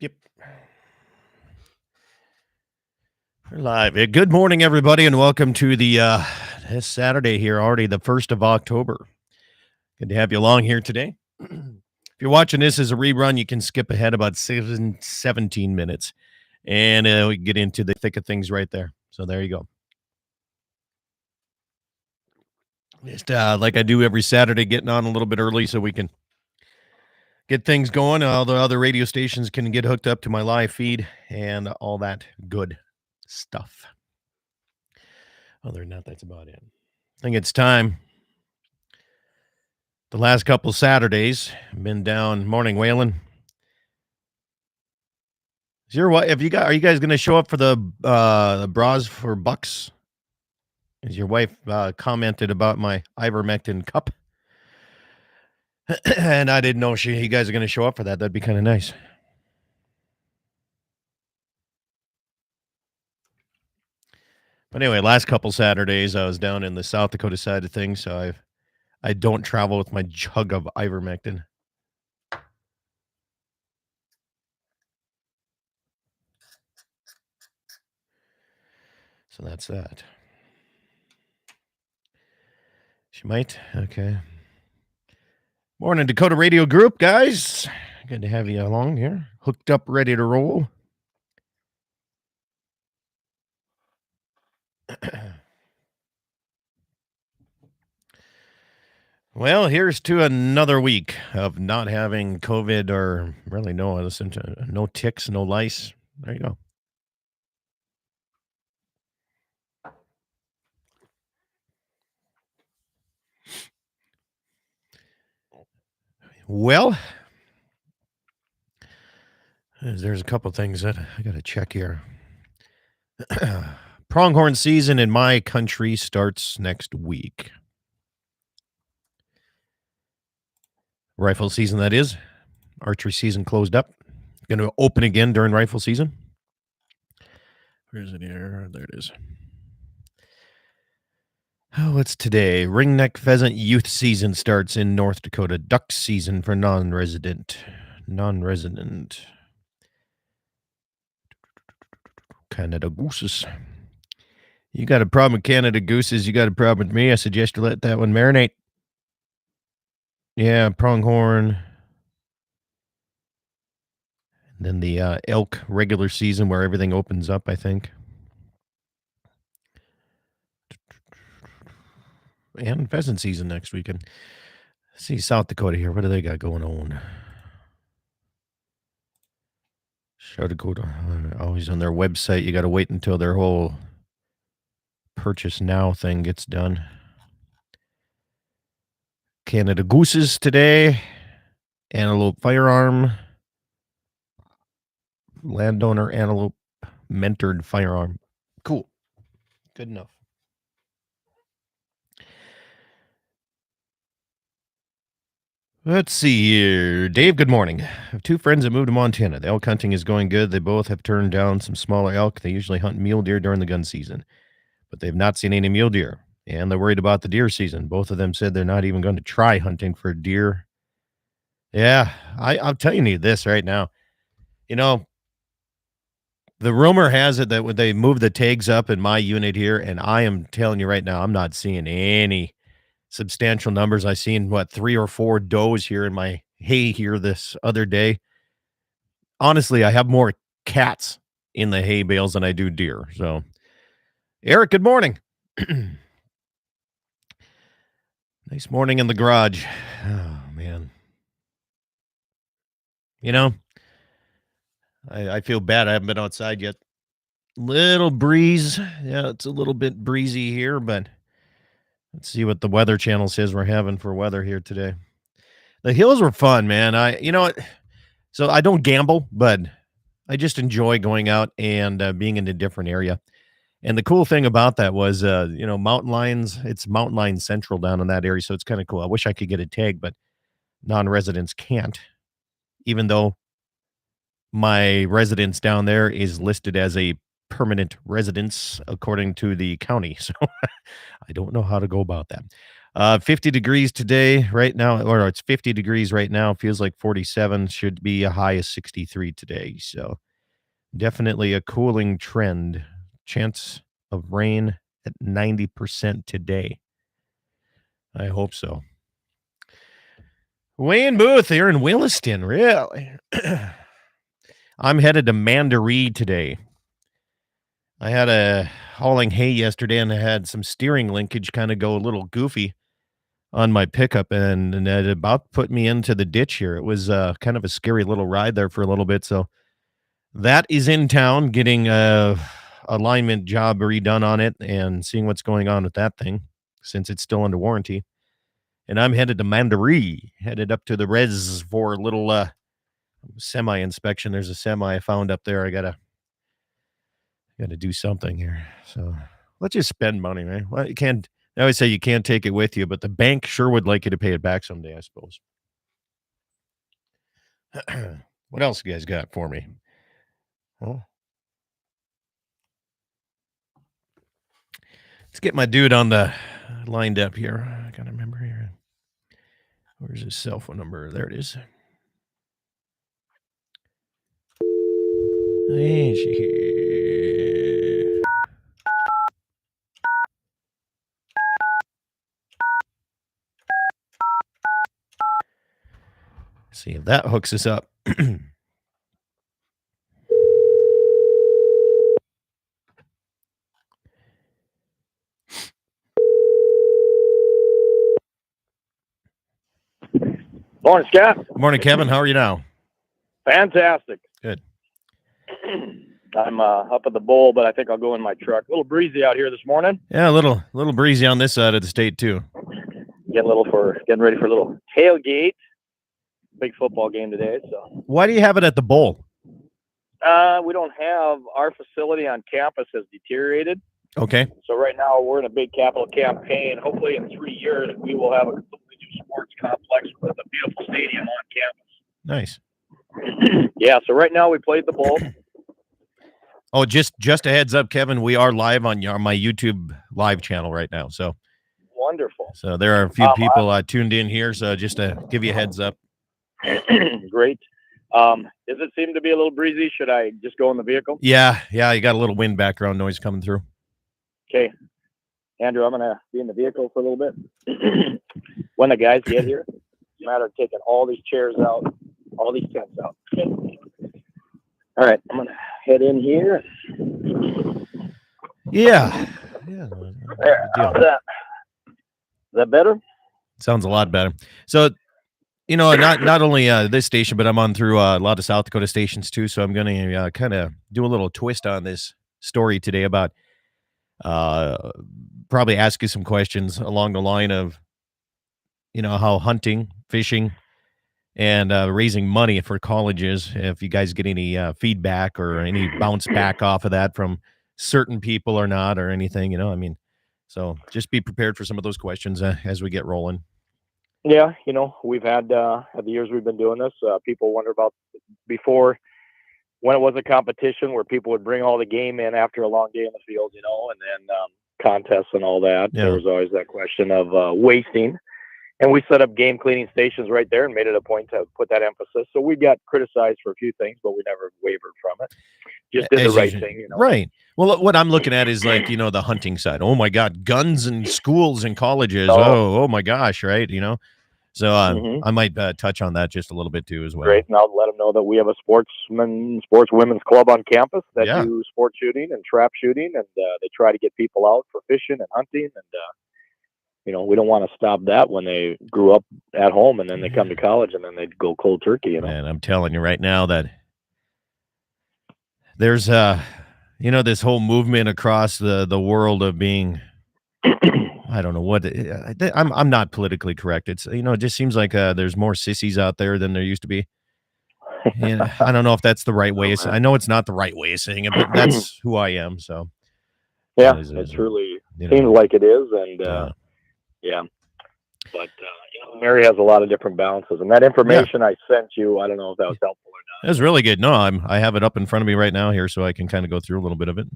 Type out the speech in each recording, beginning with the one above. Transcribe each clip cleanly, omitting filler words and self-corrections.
Yep. We're live. Good morning, everybody, and welcome to the this Saturday here, already the 1st of October. Good to have you along here today. If you're watching this as a rerun, you can skip ahead about 17 minutes, and we can get into the thick of things right there. So there you go. Just like I do every Saturday, getting on a little bit early so we can get things going. All the other radio stations can get hooked up to my live feed and all that good stuff. Other than that, that's about it. I think it's time. The last couple Saturdays, been down morning whaling. Is your wife? Are you guys going to show up for the bras for bucks? As your wife commented about my ivermectin cup, and I didn't know you guys are going to show up for that. That'd be kind of nice. But anyway, last couple Saturdays, I was down in the South Dakota side of things, so I don't travel with my jug of ivermectin. So that's that. She might. Okay. Morning, Dakota Radio Group, guys. Good to have you along here. Hooked up, ready to roll. Well, here's to another week of not having COVID or really no ticks, no lice. There you go. Well, there's a couple things that I got to check here. Pronghorn season in my country starts next week. Rifle season, that is. Archery season closed up. Going to open again during rifle season. Where is it here? There it is. Oh, what's today? Ringneck pheasant youth season starts in North Dakota. Duck season for non-resident. Canada gooses. You got a problem with Canada gooses, you got a problem with me. I suggest you let that one marinate. Yeah, pronghorn. And then the elk regular season where everything opens up, I think. And pheasant season next weekend. Let's see South Dakota here. What do they got going on? South Dakota, always on their website. You got to wait until their whole purchase now thing gets done. Canada gooses today. Antelope firearm. Landowner antelope mentored firearm. Cool. Good enough. Let's see here. Dave, good morning. I have two friends that moved to Montana. The elk hunting is going good. They both have turned down some smaller elk. They usually hunt mule deer during the gun season, but they've not seen any mule deer, and they're worried about the deer season. Both of them said they're not even going to try hunting for deer. Yeah, I'll tell you this right now. You know, the rumor has it that when they move the tags up in my unit here, and I am telling you right now, I'm not seeing any substantial numbers. I seen 3 or 4 does here in my hay here this other day. Honestly, I have more cats in the hay bales than I do deer. So, Eric, good morning. Nice morning in the garage. Oh man. You know, I feel bad. I haven't been outside yet. Little breeze. Yeah, it's a little bit breezy here, but let's see what the Weather Channel says we're having for weather here today. The hills were fun, man. So I don't gamble, but I just enjoy going out and being in a different area. And the cool thing about that was, mountain lions, it's mountain lion central down in that area. So it's kind of cool. I wish I could get a tag, but non-residents can't, even though my residence down there is listed as a permanent residence according to the county. So I don't know how to go about that. 50 degrees today, right now, or it's 50 degrees right now. Feels like 47. Should be a high of 63 today. So definitely a cooling trend. Chance of rain at 90% today. I hope so. Wayne Booth here in Williston, really. I'm headed to Mandaree today. I had a hauling hay yesterday and I had some steering linkage kind of go a little goofy on my pickup and it about put me into the ditch here. It was kind of a scary little ride there for a little bit. So that is in town, getting a alignment job redone on it and seeing what's going on with that thing since it's still under warranty. And I'm headed to Mandaree, headed up to the res for a little semi inspection. There's a semi I found up there. I gotta do something here. So let's just spend money, right? Well, you can't. I always say you can't take it with you, but the bank sure would like you to pay it back someday, I suppose. What else you guys got for me? Oh, let's get my dude on the lined up here. I gotta remember here. Where's his cell phone number? There it is. There she. See if that hooks us up. Morning, Scott. Morning, Kevin. How are you now? Fantastic. Good. I'm up at the bowl, but I think I'll go in my truck. A little breezy out here this morning. Yeah, a little breezy on this side of the state too. Getting ready for a little tailgate. Big football game today. So why do you have it at the bowl? We don't have our facility on campus has deteriorated. Okay. So right now we're in a big capital campaign. Hopefully in 3 years we will have a completely new sports complex with a beautiful stadium on campus. Nice. Yeah. So right now we played the bowl. Oh, just a heads up, Kevin. We are live on my YouTube live channel right now. So wonderful. So there are a few people tuned in here. So just to give you a heads up. Great. Does it seem to be a little breezy? Should I just go in the vehicle? Yeah. You got a little wind background noise coming through. Okay. Andrew, I'm going to be in the vehicle for a little bit. When the guys get here, it's a matter of taking all these chairs out, all these tents out. Okay. All right. I'm going to head in here. Yeah. There. How's that? Is that better? Sounds a lot better. So, not only this station, but I'm on through a lot of South Dakota stations too. So I'm going to kind of do a little twist on this story today about probably ask you some questions along the line of, how hunting, fishing, and raising money for colleges. If you guys get any feedback or any bounce back off of that from certain people or not, or anything, so just be prepared for some of those questions as we get rolling. Yeah, we've had the years we've been doing this, people wonder about before when it was a competition where people would bring all the game in after a long day in the field, and then contests and all that. Yeah. There was always that question of wasting. And we set up game cleaning stations right there and made it a point to put that emphasis. So we got criticized for a few things, but we never wavered from it. Just did the right thing, Right. Well, what I'm looking at is like, the hunting side. Oh my God, guns in schools and colleges. Oh my gosh, right? So I might touch on that just a little bit too as well. Great, and I'll let them know that we have a sportswomen's club on campus that do sport shooting and trap shooting, and they try to get people out for fishing and hunting, and we don't want to stop that when they grew up at home and then they come to college and then they go cold turkey. And I'm telling you right now that there's this whole movement across the world of being. I don't know what I'm not politically correct. It's it just seems like there's more sissies out there than there used to be. And I don't know if that's the right way. I know it's not the right way of saying it, but that's who I am. So yeah, it truly seems like it is, and yeah. But Mary has a lot of different balances, and that information I sent you, I don't know if that was helpful or not. It was really good. No, I have it up in front of me right now here, so I can kind of go through a little bit of it.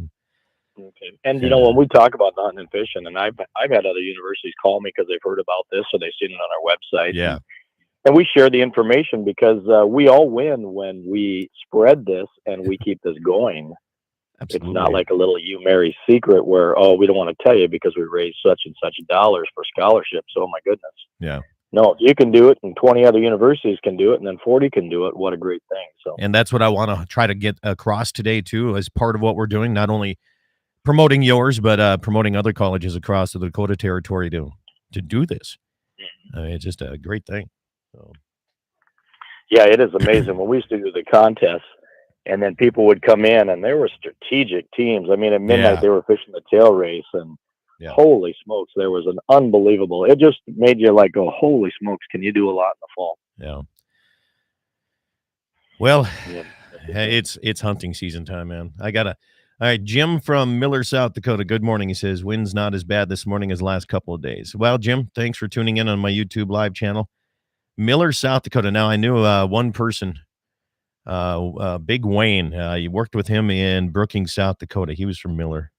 Okay. And And when we talk about hunting and fishing, and I've had other universities call me because they've heard about this or they've seen it on our website, yeah, and we share the information because we all win when we spread this and we keep this going. It's not absolutely. like a little you Mary secret where, oh, we don't want to tell you because we raised such and such dollars for scholarships. Oh my goodness. Yeah. No, if you can do it and 20 other universities can do it and then 40 can do it, what a great thing. So, And that's what I want to try to get across today too, as part of what we're doing. Not only promoting yours, but promoting other colleges across the Dakota Territory to do this. It's just a great thing. So. yeah, it is amazing. When we used to do the contests, and then people would come in, and there were strategic teams. I mean, at midnight, Yeah, they were fishing the tail race, and yeah, holy smokes, there was an unbelievable. It just made you like go, holy smokes, can you do a lot in the fall? yeah. Well, Yeah, that's the hey, thing. it's hunting season time, man. I gotta. All right, Jim from Miller, South Dakota. Good morning. He says wind's not as bad this morning as the last couple of days. Well, Jim, thanks for tuning in on my YouTube live channel, Miller, South Dakota. Now I knew one person, Big Wayne. You worked with him in Brookings, South Dakota. He was from Miller.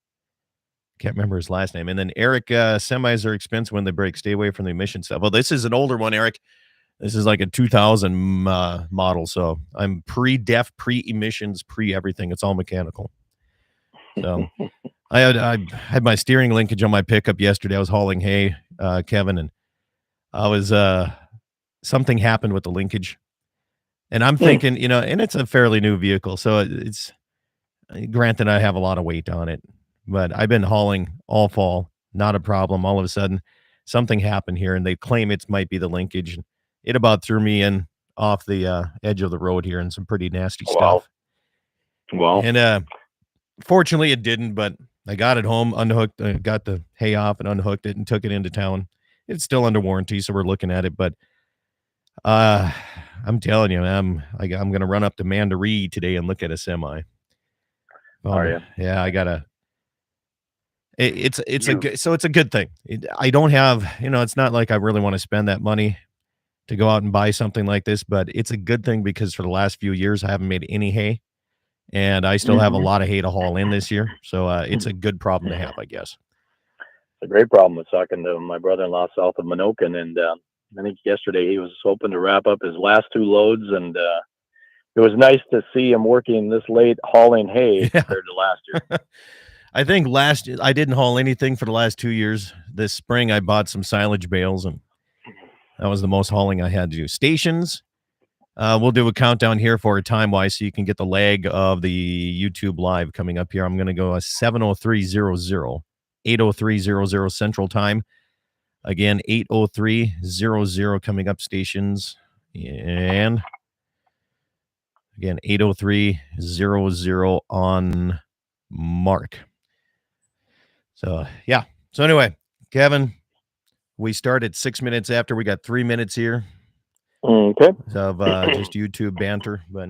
Can't remember his last name. And then Eric, semis are expensive when they break. Stay away from the emission stuff. Well, this is an older one, Eric. This is like a 2000 model. So I'm pre-def, pre-emissions, pre-everything. It's all mechanical. So I had my steering linkage on my pickup yesterday. I was hauling hay, Kevin, and I was something happened with the linkage. And I'm Hmm. thinking, and it's a fairly new vehicle. So it's granted I have a lot of weight on it, but I've been hauling all fall, not a problem. All of a sudden, something happened here, and they claim it might be the linkage. It about threw me in off the edge of the road here and some pretty nasty Wow. stuff. Well, And fortunately, it didn't. But I got it home, unhooked, got the hay off, and unhooked it, and took it into town. It's still under warranty, so we're looking at it. But uh, I'm telling you, I'm gonna run up to Mandaree today and look at a semi. are you? Yeah, I gotta. It's a You. good, so it's a good thing. I don't have, it's not like I really want to spend that money to go out and buy something like this, but it's a good thing because for the last few years I haven't made any hay, and I still have a Hmm. lot of hay to haul in this year. So it's a It's good problem to have, I guess. a great problem with talking to my brother-in-law south of Minokan, and I think yesterday he was hoping to wrap up his last two loads, and it was nice to see him working this late hauling hay Yeah. compared to last year. I think I didn't haul anything for the last 2 years. This spring I bought some silage bales, and that was the most hauling I had to do. Stations. We'll do a countdown here for a time wise so you can get the lag of the YouTube live coming up here. I'm going to go 7:03:00, 8:03:00 Central Time. Again, 8:03:00 coming up stations. And again, 8:03:00 on Mark. So, yeah. So, anyway, Kevin, we start at 6 minutes after. We got 3 minutes here Okay. of just YouTube banter. But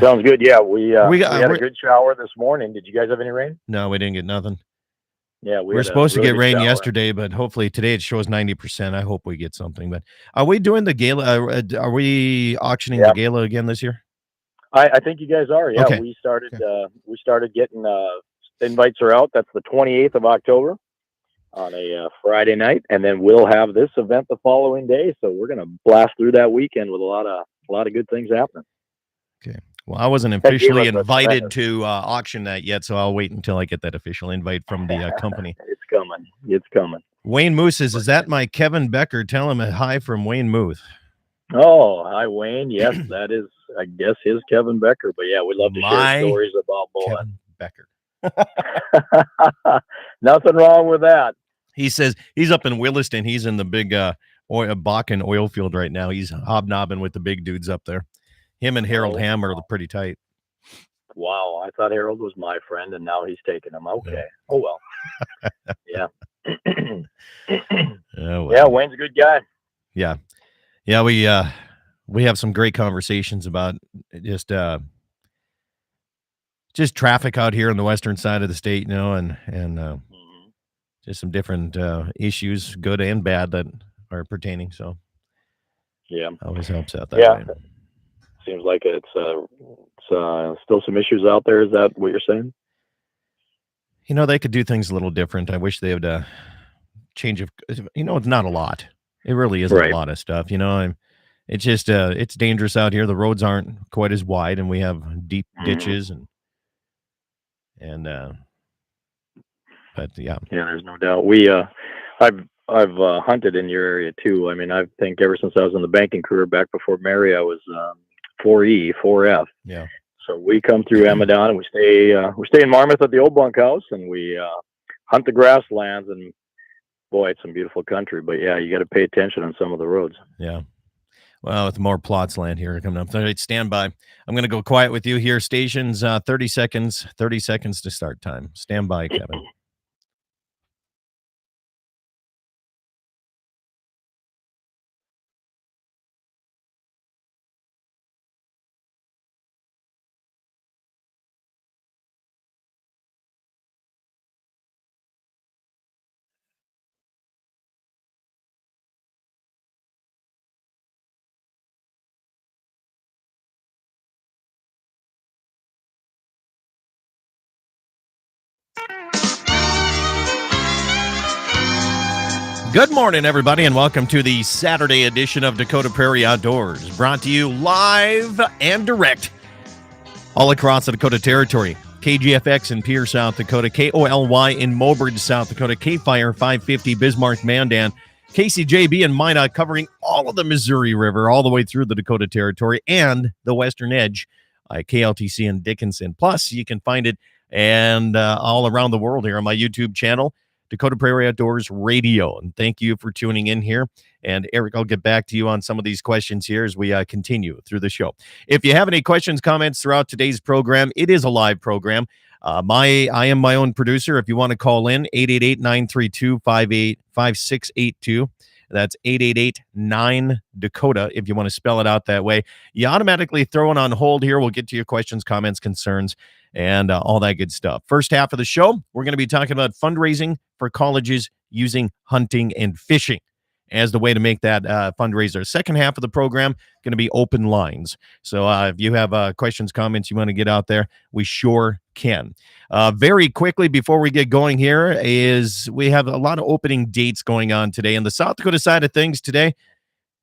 Sounds good. Yeah, we we got, had a good shower this morning. Did you guys have any rain? no, we didn't get nothing. Yeah, we We're had a supposed to really get good rain shower. yesterday, but hopefully today it shows 90%. I hope we get something. But are we doing the gala? Are we auctioning the Yeah, gala again this year? I think you guys are. Yeah, Okay. Okay. we started getting invites are out. That's the 28th of October on a Friday night, and then we'll have this event the following day. So we're gonna blast through that weekend with a lot of good things happening. Okay. Well, I wasn't That officially gala's a invited tremendous. to auction that yet, so I'll wait until I get that official invite from the company. It's coming. It's coming. Wayne Moose says, "Is that my Kevin Becker? Tell him a hi from Wayne Muth." Oh, hi Wayne. Yes, that is, I guess, his Kevin Becker. But yeah, we love to share My stories about Kevin Becker. boy. Nothing wrong with that. He says he's up in Williston. He's in the big Bakken oil field right now. He's hobnobbing with the big dudes up there. Him and Harold Oh, Ham are pretty tight. wow. I thought Harold was my friend, and now he's taking him. Yeah. Okay. Oh well. Yeah. Oh Yeah, well. Wayne's a good guy. Yeah. Yeah, we have some great conversations about just just traffic out here on the western side of the state, and Mhm. just some different issues, good and bad, that are pertaining. So Yeah. always helps out that Yeah. way. Seems like it's still some issues out there. Is that what you're saying? They could do things a little different. I wish they would change of. It's not a lot. It really isn't a Right. lot of stuff. It's just it's dangerous out here. The roads aren't quite as wide, and we have deep Mhm. ditches and but yeah, Yeah, there's no doubt. I've hunted in your area too. I mean, I think ever since I was in the banking career back before Mary, I was 4E, 4F. yeah. So we come through Amadon and we stay in Marmouth at the old bunkhouse and we hunt the grasslands and boy, it's some beautiful country. But yeah, you got to pay attention on some of the roads. Yeah. Well, with more plots land here coming up. All right, stand by. I'm going to go quiet with you here. Stations, 30 seconds. 30 seconds to start time. Stand by, Kevin. Good morning, everybody, and welcome to the Saturday edition of Dakota Prairie Outdoors, brought to you live and direct all across the Dakota Territory. KGFX in Pierre, South Dakota, KOLY in Mobridge, South Dakota, KFire 550 Bismarck, Mandan, KCJB in Minot, covering all of the Missouri River, all the way through the Dakota Territory and the western edge, KLTC in Dickinson. Plus, you can find it and all around the world here on my YouTube channel, Dakota Prairie Outdoors Radio. And thank you for tuning in here. And Eric, I'll get back to you on some of these questions here as we continue through the show. If you have any questions, comments throughout today's program, it is a live program. I am my own producer. If you want to call in, 888-932-5682. That's 888-9-DAKOTA if you want to spell it out that way. You automatically throw it on hold here. We'll get to your questions, comments, concerns, and all that good stuff. First half of the show, we're going to be talking about fundraising for colleges using hunting and fishing as the way to make that fundraiser. Second half of the program, going to be open lines. So if you have questions, comments you want to get out there, we sure can. Very quickly, before we get going here, is we have a lot of opening dates going on today. In the South Dakota side of things today,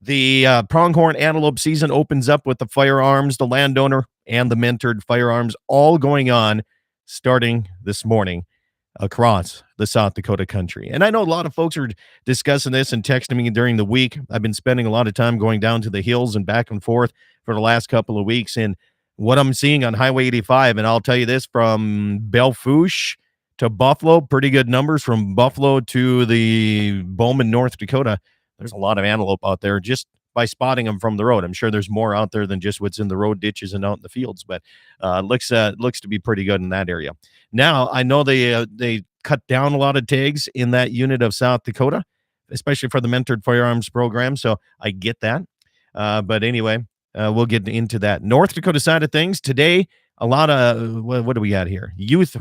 the pronghorn antelope season opens up with the firearms, the landowner, and the mentored firearms all going on starting this morning across the South Dakota country. And I know a lot of folks are discussing this and texting me during the week. I've been spending a lot of time going down to the hills and back and forth for the last couple of weeks. And what I'm seeing on Highway 85, and I'll tell you this, from Belfouche to Buffalo, pretty good numbers. From Buffalo to the Bowman, North Dakota, there's a lot of antelope out there just by spotting them from the road. I'm sure there's more out there than just what's in the road ditches and out in the fields, but looks to be pretty good in that area. Now, I know they cut down a lot of tags in that unit of South Dakota, especially for the mentored firearms program, so I get that. But anyway, we'll get into that. North Dakota side of things, today, a lot of, what do we got here? Youth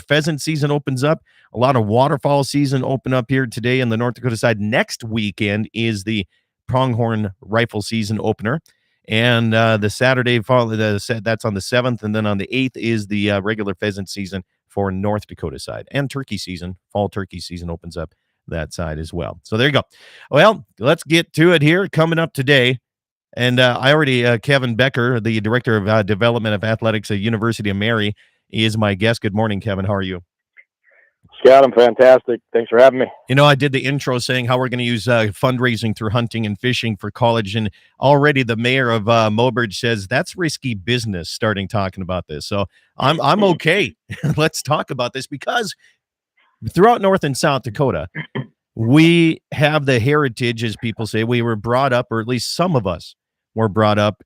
pheasant season opens up. A lot of waterfowl season open up here today in the North Dakota side. Next weekend is the pronghorn rifle season opener. And the Saturday that's on the 7th, and then on the 8th is the regular pheasant season for North Dakota side. And turkey season, fall turkey season opens up that side as well. So there you go. Well, let's get to it here. Coming up today, and I already, Kevin Becker, the Director of Development of Athletics at University of Mary, is my guest. Good morning, Kevin. How are you? Scott, I'm fantastic. Thanks for having me. I did the intro saying how we're going to use fundraising through hunting and fishing for college, and already the mayor of Mobridge says that's risky business. Starting talking about this, so I'm okay. Let's talk about this because throughout North and South Dakota, we have the heritage, as people say. We were brought up, or at least some of us were brought up,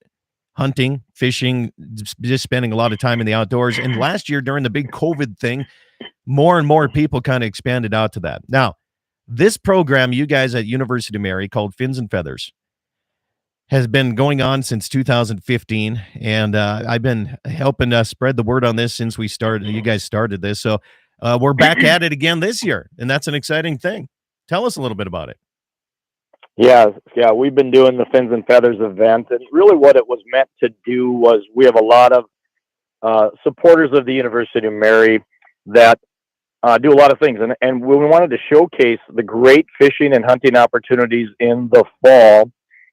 hunting, fishing, just spending a lot of time in the outdoors. And last year, during the big COVID thing, more and more people kind of expanded out to that. Now, this program you guys at University of Mary called Fins and Feathers has been going on since 2015, and I've been helping spread the word on this since we started. You guys started this, so we're back at it again this year, and that's an exciting thing. Tell us a little bit about it. Yeah, we've been doing the Fins and Feathers event, and really what it was meant to do was we have a lot of supporters of the University of Mary that do a lot of things. And we wanted to showcase the great fishing and hunting opportunities in the fall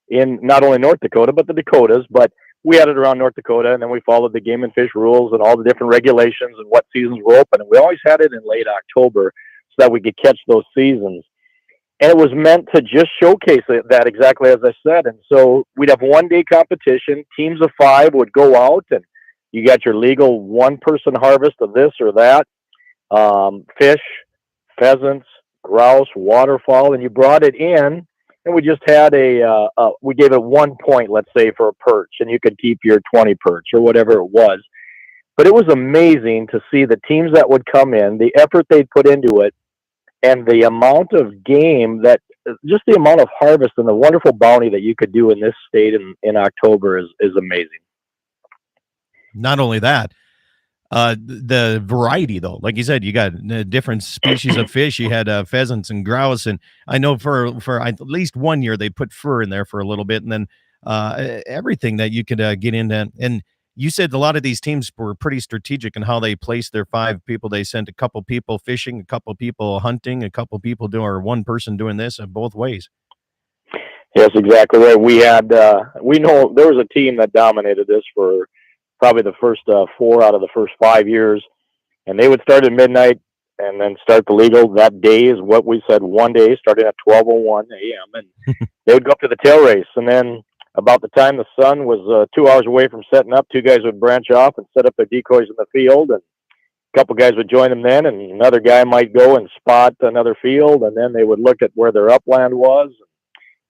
in not only North Dakota, but the Dakotas. But we had it around North Dakota, and then we followed the game and fish rules and all the different regulations and what seasons were open. And we always had it in late October so that we could catch those seasons. And it was meant to just showcase that exactly as I said. And so we'd have 1 day competition. Teams of 5 would go out, and you got your legal 1-person harvest of this or that, fish, pheasants, grouse, waterfowl, and you brought it in, and we just had we gave it 1 point, let's say, for a perch, and you could keep your 20 perch or whatever it was. But it was amazing to see the teams that would come in, the effort they'd put into it, and the amount of game that just the amount of harvest and the wonderful bounty that you could do in this state in October is amazing. Not only that, the variety though, like you said, you got different species of fish. You had pheasants and grouse, and I know for at least 1 year they put fur in there for a little bit, and then everything that you could get into. And you said a lot of these teams were pretty strategic in how they placed their 5 people. They sent a couple people fishing, a couple people hunting, a couple people doing, or 1 person doing this in both ways. Yes, exactly right. We had we know there was a team that dominated this for probably the first 4 out of the first 5 years, and they would start at midnight and then start the legal. That day is what we said, 1 day starting at 12:01 a.m. and they would go up to the tail race, and then about the time the sun was 2 hours away from setting up, 2 guys would branch off and set up their decoys in the field, and a couple guys would join them then, and another guy might go and spot another field, and then they would look at where their upland was.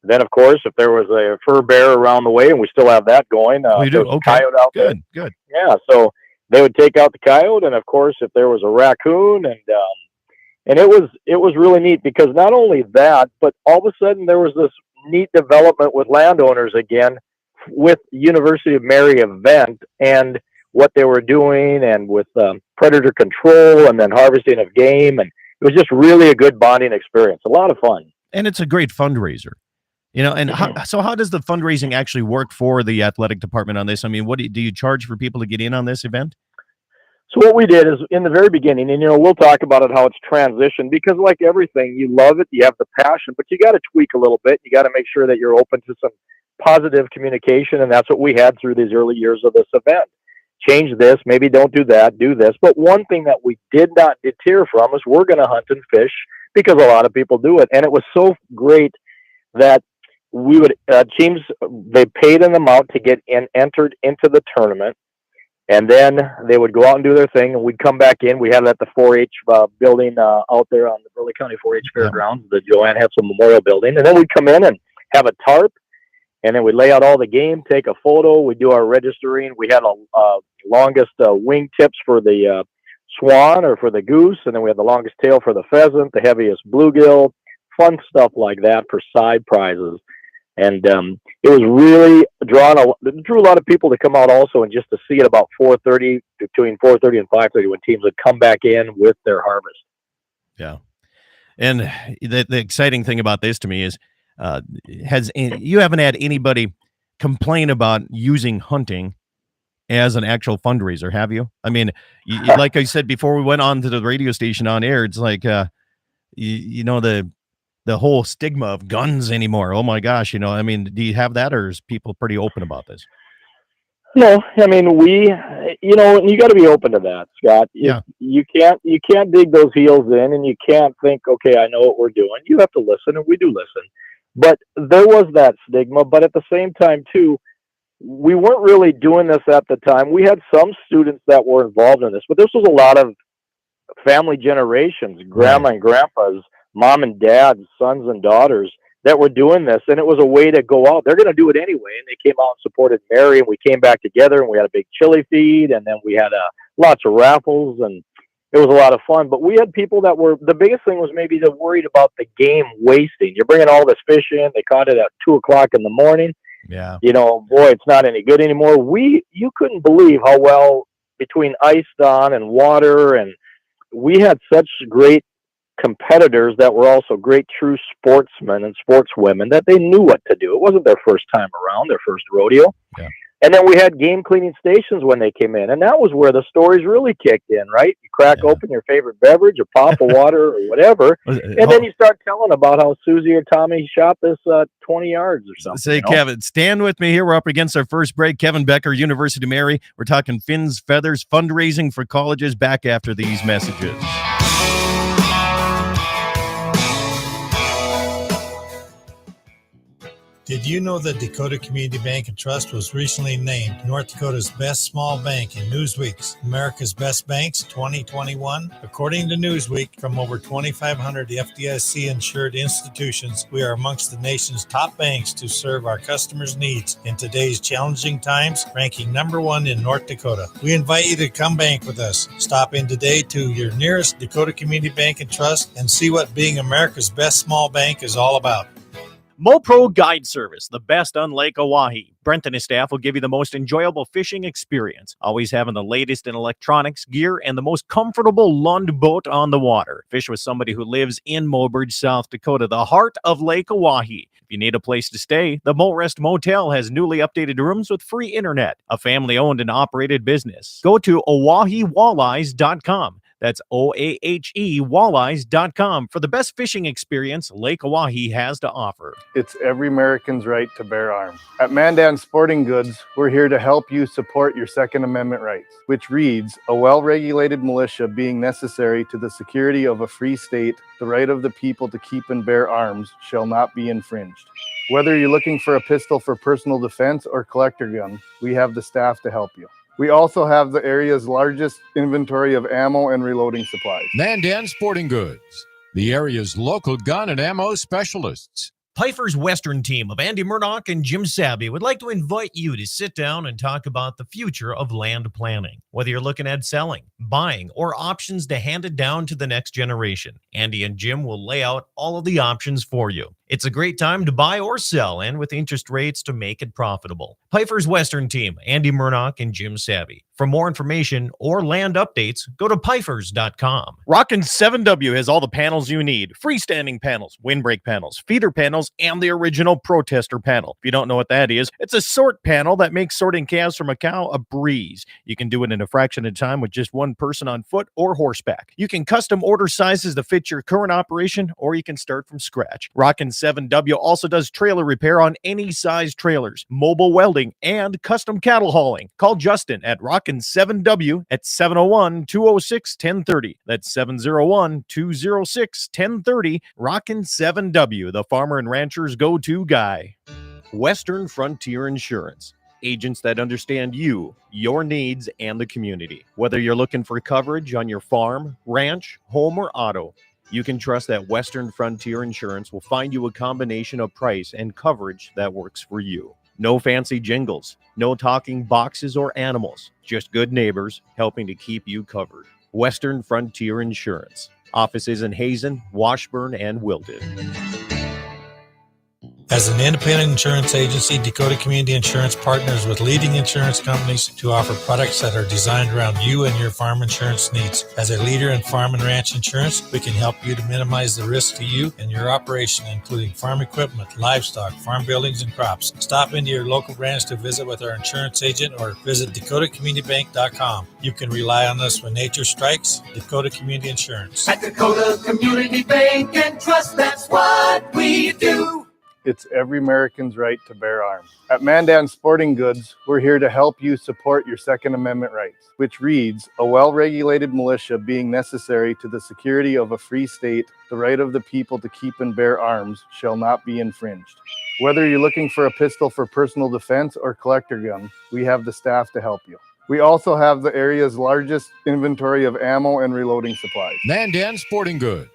Then, of course, if there was a fur bear around the way, and we still have that going, We there do. was a Okay. coyote out there. Good. Yeah, so they would take out the coyote, and of course, if there was a raccoon, and it was really neat because not only that, but all of a sudden there was this neat development with landowners again, with University of Mary event and what they were doing, and with predator control, and then harvesting of game, and it was just really a good bonding experience, a lot of fun. And it's a great fundraiser. And how does the fundraising actually work for the athletic department on this? I mean, what do you charge for people to get in on this event? So what we did is in the very beginning, and we'll talk about it how it's transitioned, because like everything, you love it, you have the passion, but you got to tweak a little bit. You got to make sure that you're open to some positive communication, and that's what we had through these early years of this event. Change this, maybe don't do that, do this. But one thing that we did not deter from is we're going to hunt and fish because a lot of people do it, and it was so great that we would teams, they paid an amount to get entered into the tournament, and then they would go out and do their thing, and we'd come back in. We had it at the 4-H building out there on the Burley County 4-H Fairgrounds, the Joanne Hetzel Memorial Building, and then we'd come in and have a tarp, and then we'd lay out all the game, take a photo, we'd do our registering. We had a longest wing tips for the swan or for the goose, and then we had the longest tail for the pheasant, the heaviest bluegill, fun stuff like that for side prizes. And it was really drew a lot of people to come out also, and just to see it about 4:30, between 4:30 and 5:30, when teams would come back in with their harvest. Yeah. And the exciting thing about this to me is, you haven't had anybody complain about using hunting as an actual fundraiser, have you? I mean, like I said before we went on to the radio station on air, it's like, the whole stigma of guns anymore. Oh my gosh, I mean, do you have that, or is people pretty open about this? No, I mean, you got to be open to that, Scott. Yeah. You can't dig those heels in, and you can't think, okay, I know what we're doing. You have to listen, and we do listen. But there was that stigma, but at the same time too, we weren't really doing this at the time. We had some students that were involved in this, but this was a lot of family generations, grandma and grandpas, mom and dad, sons and daughters that were doing this, and it was a way to go out. They're going to do it anyway, and they came out and supported Mary, and we came back together, and we had a big chili feed, and then we had lots of raffles, and it was a lot of fun. But we had people that were, the biggest thing was maybe they're worried about the game wasting. You're bringing all this fish in, they caught it at 2:00 in the morning. Yeah. Boy, it's not any good anymore. You couldn't believe how well, between iced on and water, and we had such great competitors that were also great true sportsmen and sportswomen, that they knew what to do. It wasn't their first time around, their first rodeo. Yeah. And then we had game cleaning stations when they came in, and that was where the stories really kicked in, right? You crack Yeah. open your favorite beverage, a pop of water or whatever, and then you start telling about how Susie or Tommy shot this 20 yards or something, Say, Kevin, stand with me here. We're up against our first break. Kevin Becker, University of Mary. We're talking fins, feathers, fundraising for colleges. Back after these messages. Did you know that Dakota Community Bank and Trust was recently named North Dakota's best small bank in Newsweek's America's Best Banks 2021? According to Newsweek, from over 2,500 FDIC-insured institutions, we are amongst the nation's top banks to serve our customers' needs in today's challenging times, ranking number one in North Dakota. We invite you to come bank with us. Stop in today to your nearest Dakota Community Bank and Trust and see what being America's best small bank is all about. MoPro Guide Service, the best on Lake Oahe. Brent and his staff will give you the most enjoyable fishing experience, always having the latest in electronics, gear, and the most comfortable Lund boat on the water. Fish with somebody who lives in Mobridge, South Dakota, the heart of Lake Oahe. If you need a place to stay, the Mo Rest Motel has newly updated rooms with free internet, a family-owned and operated business. Go to OaheWalleyes.com. That's OAHE Walleyes.com for the best fishing experience Lake Oahe has to offer. It's every American's right to bear arms. At Mandan Sporting Goods, we're here to help you support your Second Amendment rights, which reads, a well-regulated militia being necessary to the security of a free state, the right of the people to keep and bear arms shall not be infringed. Whether you're looking for a pistol for personal defense or collector gun, we have the staff to help you. We also have the area's largest inventory of ammo and reloading supplies. Mandan Sporting Goods, the area's local gun and ammo specialists. Pfeiffer's Western team of Andy Murdoch and Jim Sabby would like to invite you to sit down and talk about the future of land planning. Whether you're looking at selling, buying, or options to hand it down to the next generation, Andy and Jim will lay out all of the options for you. It's a great time to buy or sell, and with interest rates to make it profitable. Pfeiffer's Western team, Andy Murdoch and Jim Savvy. For more information or land updates, go to Pfeifers.com. Rockin' 7W has all the panels you need. Freestanding panels, windbreak panels, feeder panels, and the original protester panel. If you don't know what that is, it's a sort panel that makes sorting calves from a cow a breeze. You can do it in a fraction of time with just one person on foot or horseback. You can custom order sizes to fit your current operation, or you can start from scratch. Rockin' 7W also does trailer repair on any size trailers, mobile welding, and custom cattle hauling. Call Justin at Rockin' 7W at 701-206-1030. That's 701-206-1030. Rockin' 7W, the farmer and rancher's go-to guy. Western Frontier Insurance. Agents that understand you, your needs, and the community. Whether you're looking for coverage on your farm, ranch, home, or auto, you can trust that Western Frontier Insurance will find you a combination of price and coverage that works for you. No fancy jingles, no talking boxes or animals, just good neighbors helping to keep you covered. Western Frontier Insurance. Offices in Hazen, Washburn, and Wilton. As an independent insurance agency, Dakota Community Insurance partners with leading insurance companies to offer products that are designed around you and your farm insurance needs. As a leader in farm and ranch insurance, we can help you to minimize the risk to you and your operation, including farm equipment, livestock, farm buildings, and crops. Stop into your local branch to visit with our insurance agent or visit DakotaCommunityBank.com. You can rely on us when nature strikes. Dakota Community Insurance. At Dakota Community Bank and Trust, that's what we do. It's every American's right to bear arms. At Mandan Sporting Goods, we're here to help you support your Second Amendment rights, which reads, a well-regulated militia being necessary to the security of a free state, the right of the people to keep and bear arms shall not be infringed. Whether you're looking for a pistol for personal defense or collector gun, we have the staff to help you. We also have the area's largest inventory of ammo and reloading supplies. Mandan Sporting Goods,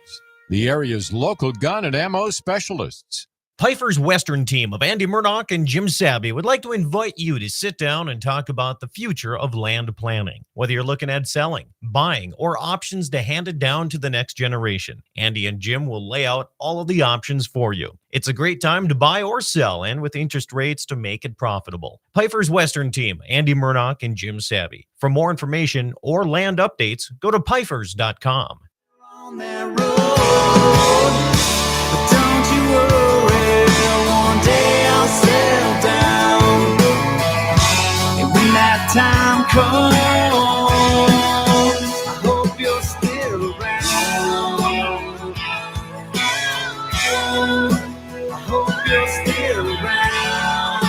the area's local gun and ammo specialists. Pfeiffer's Western team of Andy Murdoch and Jim Sabby would like to invite you to sit down and talk about the future of land planning. Whether you're looking at selling, buying, or options to hand it down to the next generation, Andy and Jim will lay out all of the options for you. It's a great time to buy or sell, and with interest rates to make it profitable. Pfeiffer's Western team, Andy Murdoch and Jim Sabby. For more information or land updates, go to Pfeifers.com. On that road, but don't you worry, one day I'll settle down. time comes, I hope you're still around. I hope you're still around.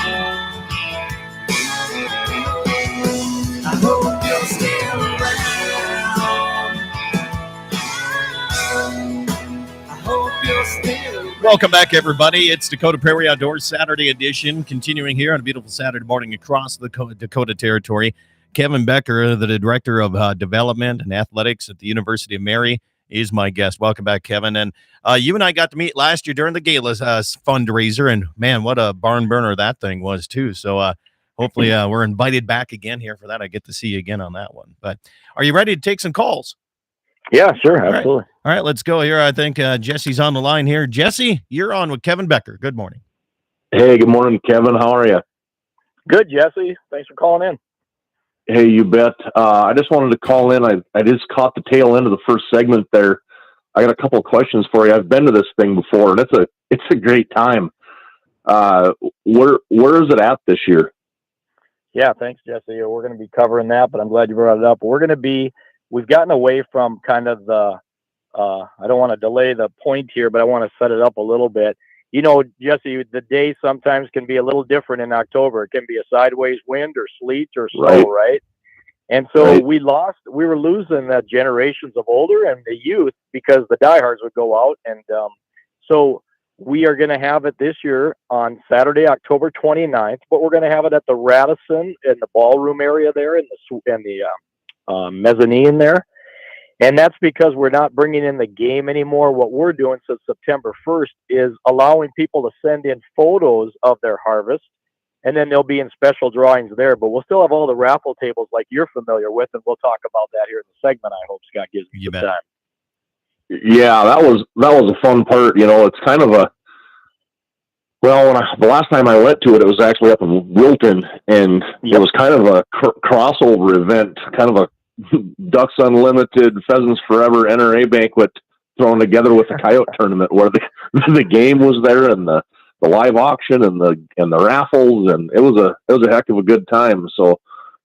I hope you're still around. I hope you're still around. Welcome back, everybody. It's Dakota Prairie Outdoors Saturday edition, continuing here on a beautiful Saturday morning across the Dakota Territory. Kevin Becker, the Director of Development and Athletics at the University of Mary, is my guest. Welcome back, Kevin. And you and I got to meet last year during the Gala fundraiser, and man, what a barn burner that thing was, too. So hopefully we're invited back again here for that. I get to see you again on that one. But are you ready to take some calls? Yeah, sure, absolutely. All right, let's go here. I think Jesse's on the line here. Jesse, you're on with Kevin Becker. Good morning. Hey, good morning, Kevin. How are you? Good, Jesse. Thanks for calling in. Hey, you bet. I just wanted to call in. I just caught the tail end of the first segment there. I got a couple of questions for you. I've been to this thing before, and it's a great time. Where is it at this year? Yeah, thanks, Jesse. We're going to be covering that, but I'm glad you brought it up. We've gotten away from kind of the, I don't want to delay the point here, but I want to set it up a little bit. You know, Jesse, the day sometimes can be a little different in October. It can be a sideways wind or sleet or snow, right? And so we were losing the generations of older and the youth because the diehards would go out. And so we are going to have it this year on Saturday, October 29th, but we're going to have it at the Radisson in the ballroom area there in the mezzanine there. And that's because we're not bringing in the game anymore. What we're doing since September 1st is allowing people to send in photos of their harvest, and then they'll be in special drawings there. But we'll still have all the raffle tables like you're familiar with, and we'll talk about that here in the segment. I hope Scott gives me some time. Yeah, that was a fun part. You know, it's kind of the last time I went to it, it was actually up in Wilton, and it was kind of a crossover event, kind of a Ducks Unlimited, Pheasants Forever NRA banquet thrown together with a coyote tournament where the game was there and the live auction and the raffles, and it was a heck of a good time. So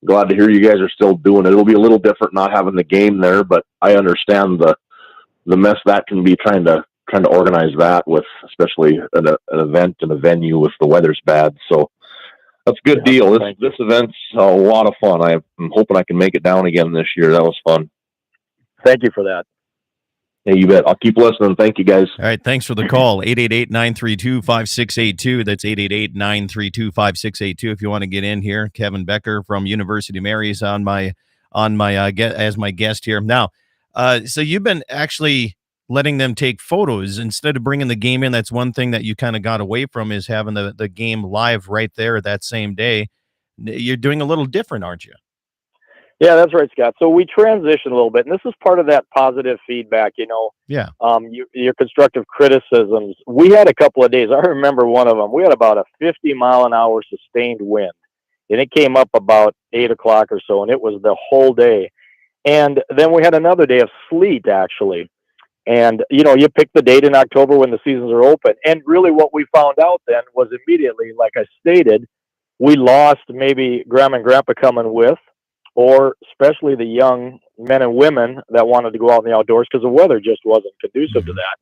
glad to hear you guys are still doing it. It'll be a little different not having the game there, but I understand the mess that can be trying to organize that with, especially an event and a venue if the weather's bad. So that's a good deal. This event's a lot of fun. I'm hoping I can make it down again this year. That was fun. Thank you for that. Hey, you bet. I'll keep listening. Thank you, guys. All right, thanks for the call. 888-932-5682. That's 888-932-5682. If you want to get in here, Kevin Becker from University of Mary's on my as my guest here. Now, so you've been actually letting them take photos instead of bringing the game in. That's one thing that you kind of got away from, is having the game live right there that same day. You're doing a little different, aren't you? Yeah, that's right, Scott. So we transition a little bit, and this is part of that positive feedback, you know. Yeah. Your constructive criticisms. We had a couple of days. I remember one of them. We had about a 50-mile-an-hour sustained wind, and it came up about 8 o'clock or so, and it was the whole day. And then we had another day of sleet, actually. And, you know, you pick the date in October when the seasons are open. And really what we found out then was immediately, like I stated, we lost maybe Grandma and Grandpa coming with, or especially the young men and women that wanted to go out in the outdoors because the weather just wasn't conducive to that.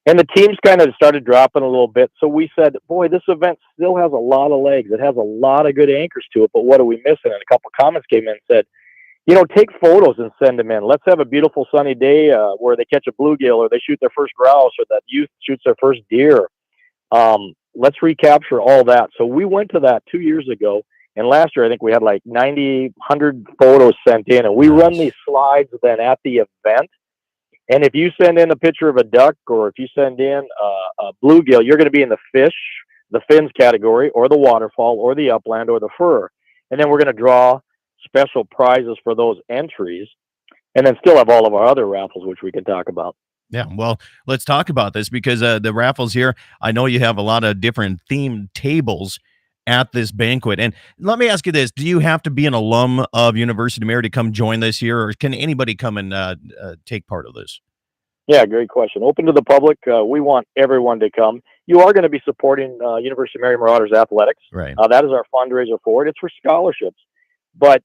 And the teams kind of started dropping a little bit. So we said, boy, this event still has a lot of legs. It has a lot of good anchors to it, but what are we missing? And a couple of comments came in and said, you know, take photos and send them in. Let's have a beautiful sunny day where they catch a bluegill or they shoot their first grouse or that youth shoots their first deer. Let's recapture all that. So we went to that 2 years ago. And last year, I think we had like 100 photos sent in. And we run these slides then at the event. And if you send in a picture of a duck or if you send in a bluegill, you're going to be in the fish, the fins category, or the waterfowl, or the upland, or the fur. And then we're going to draw special prizes for those entries, and then still have all of our other raffles, which we can talk about. Yeah, well, let's talk about this because the raffles here, I know you have a lot of different themed tables at this banquet. And let me ask you this. Do you have to be an alum of University of Mary to come join this year, or can anybody come and take part of this? Yeah, great question. Open to the public. We want everyone to come. You are going to be supporting University of Mary Marauders Athletics. Right. That is our fundraiser for it. It's for scholarships. But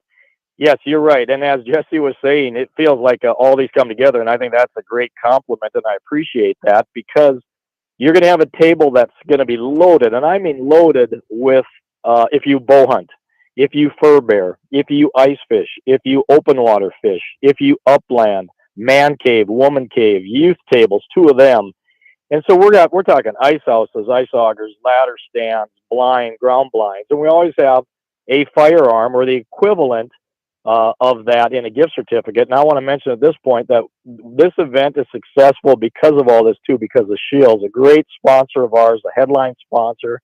Yes, you're right. And as Jesse was saying, it feels like all these come together, and I think that's a great compliment, and I appreciate that because you're going to have a table that's going to be loaded, and I mean loaded with if you bow hunt, if you fur bear, if you ice fish, if you open water fish, if you upland, man cave, woman cave, youth tables, two of them. And so we're talking ice houses, ice augers, ladder stands, blind, ground blinds, and we always have a firearm or the equivalent of that in a gift certificate. And I want to mention at this point that this event is successful because of all this too, because of Shields, a great sponsor of ours, a headline sponsor.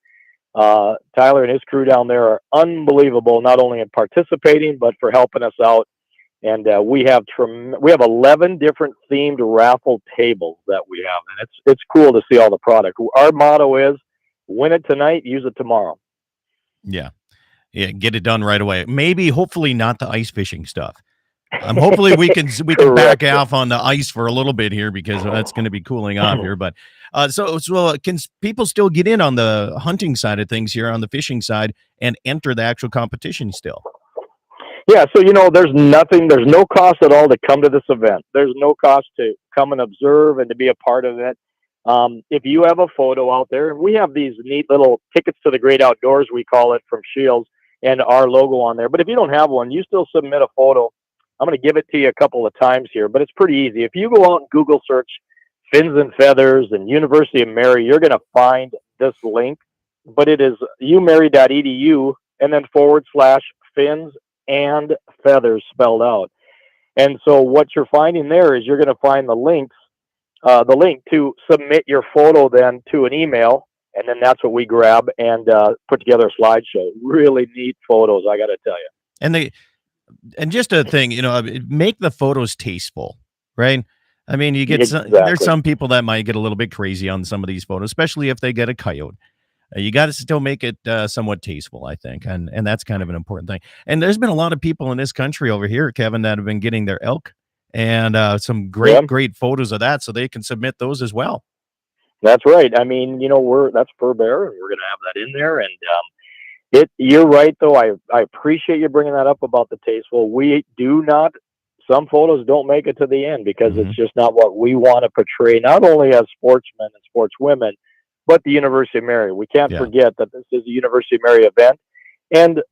Tyler and his crew down there are unbelievable, not only in participating but for helping us out. And we have 11 different themed raffle tables that we have, and it's cool to see all the product. Our motto is, "Win it tonight, use it tomorrow." Yeah. Yeah, get it done right away. Maybe, hopefully, not the ice fishing stuff. Hopefully we can back off on the ice for a little bit here because that's going to be cooling off here. But so can people still get in on the hunting side of things here, on the fishing side, and enter the actual competition still? Yeah, so there's no cost at all to come to this event. There's no cost to come and observe and to be a part of it. If you have a photo out there, we have these neat little tickets to the great outdoors, we call it, from Shields, and our logo on there. But if you don't have one, you still submit a photo. I'm going to give it to you a couple of times here, but it's pretty easy. If you go out and Google search Fins and Feathers and University of Mary, you're going to find this link, but it is umary.edu and then /fins and feathers spelled out. And so what you're finding there is you're going to find the link to submit your photo then to an email, and then that's what we grab and put together a slideshow. Really neat photos, I got to tell you. And just a thing, make the photos tasteful, right? I mean, you get Exactly. there's some people that might get a little bit crazy on some of these photos, especially if they get a coyote. You got to still make it somewhat tasteful, I think, and that's kind of an important thing. And there's been a lot of people in this country over here, Kevin, that have been getting their elk and some great photos of that, so they can submit those as well. That's right. I mean, that's fur bear, and we're going to have that in there. And you're right, though. I appreciate you bringing that up about the tasteful. We do not. Some photos don't make it to the end because it's just not what we want to portray. Not only as sportsmen and sportswomen, but the University of Mary. We can't forget that this is a University of Mary event. And,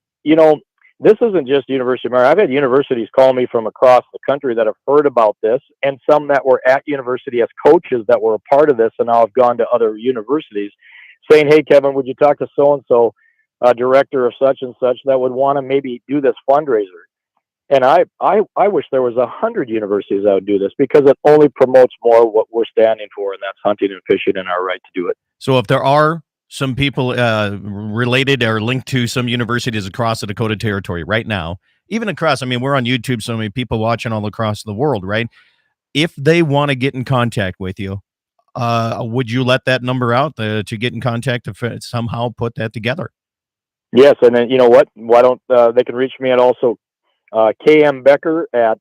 this isn't just University of Mary. I've had universities call me from across the country that have heard about this, and some that were at university as coaches that were a part of this and now have gone to other universities saying, "Hey, Kevin, would you talk to so-and-so, director of such and such, that would want to maybe do this fundraiser?" And I wish there was 100 universities that would do this because it only promotes more what we're standing for, and that's hunting and fishing and our right to do it. So if there are some people related or linked to some universities across the Dakota Territory right now, even across, I mean, we're on YouTube, so many people watching all across the world, right? If they want to get in contact with you, would you let that number out to get in contact to somehow put that together? Yes, and then you know what? Why don't they can reach me at also KM Becker at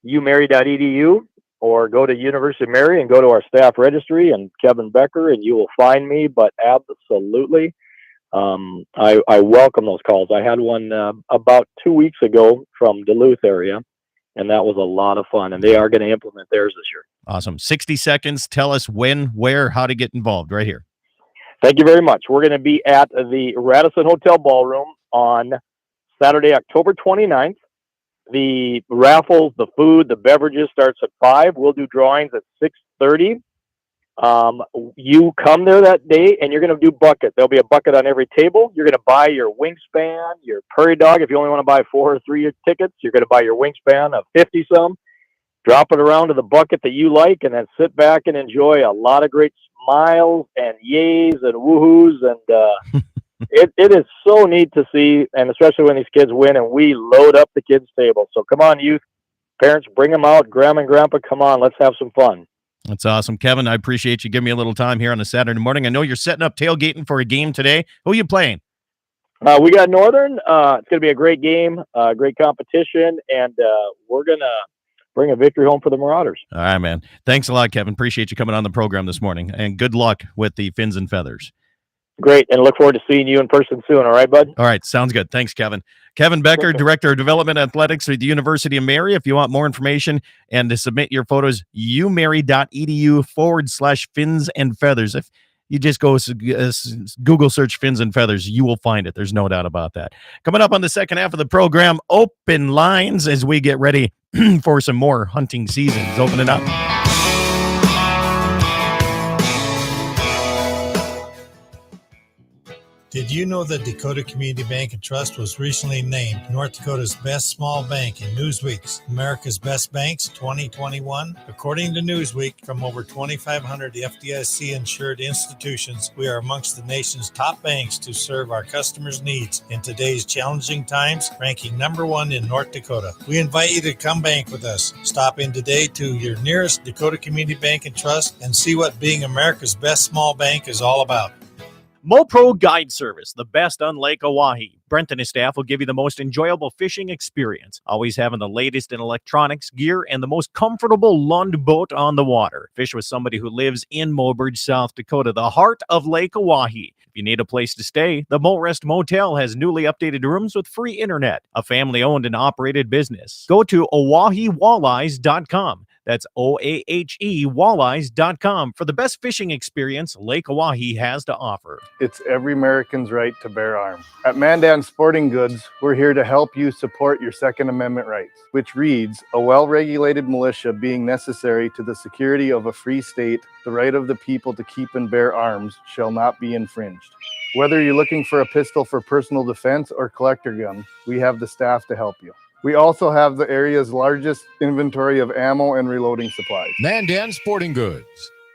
umary.edu, or go to University of Mary and go to our staff registry and Kevin Becker, and you will find me. But absolutely, I welcome those calls. I had one about 2 weeks ago from Duluth area, and that was a lot of fun. And they are going to implement theirs this year. Awesome. 60 seconds. Tell us when, where, how to get involved right here. Thank you very much. We're going to be at the Radisson Hotel Ballroom on Saturday, October 29th. The raffles, the food, the beverages starts at 5. We'll do drawings at 6:30. You come there that day, and you're going to do bucket. There'll be a bucket on every table. You're going to buy your wingspan, your prairie dog. If you only want to buy 4 or 3 tickets, you're going to buy your wingspan of 50-some. Drop it around to the bucket that you like, and then sit back and enjoy a lot of great smiles and yays and woohoos. And it is so neat to see, and especially when these kids win and we load up the kids' table. So come on, youth, parents, bring them out. Grandma and Grandpa, come on, let's have some fun. That's awesome. Kevin, I appreciate you giving me a little time here on a Saturday morning. I know you're setting up tailgating for a game today. Who are you playing? We got Northern. It's going to be a great game, great competition, and we're going to bring a victory home for the Marauders. All right, man. Thanks a lot, Kevin. Appreciate you coming on the program this morning, and good luck with the Fins and Feathers. Great, and look forward to seeing you in person soon. All right, bud? All right, sounds good. Thanks, Kevin. Kevin Becker, Director of Development Athletics at the University of Mary. If you want more information and to submit your photos, umary.edu/fins and feathers. If you just go Google search fins and feathers, you will find it. There's no doubt about that. Coming up on the second half of the program, open lines as we get ready for some more hunting seasons. Opening up. Did you know that Dakota Community Bank and Trust was recently named North Dakota's best small bank in Newsweek's America's Best Banks 2021? According to Newsweek, from over 2,500 FDIC-insured institutions, we are amongst the nation's top banks to serve our customers' needs in today's challenging times, ranking number one in North Dakota. We invite you to come bank with us. Stop in today to your nearest Dakota Community Bank and Trust and see what being America's best small bank is all about. MoPro Guide Service, the best on Lake Oahe. Brent and his staff will give you the most enjoyable fishing experience, always having the latest in electronics, gear, and the most comfortable Lund boat on the water. Fish with somebody who lives in Mobridge, South Dakota, the heart of Lake Oahe. If you need a place to stay, the Mo-Rest Motel has newly updated rooms with free internet, a family-owned and operated business. Go to OaheWalleyes.com. That's OAHE Walleyes.com for the best fishing experience Lake Oahe has to offer. It's every American's right to bear arms. At Mandan Sporting Goods, we're here to help you support your Second Amendment rights, which reads, a well-regulated militia being necessary to the security of a free state, the right of the people to keep and bear arms shall not be infringed. Whether you're looking for a pistol for personal defense or collector gun, we have the staff to help you. We also have the area's largest inventory of ammo and reloading supplies. Mandan Sporting Goods,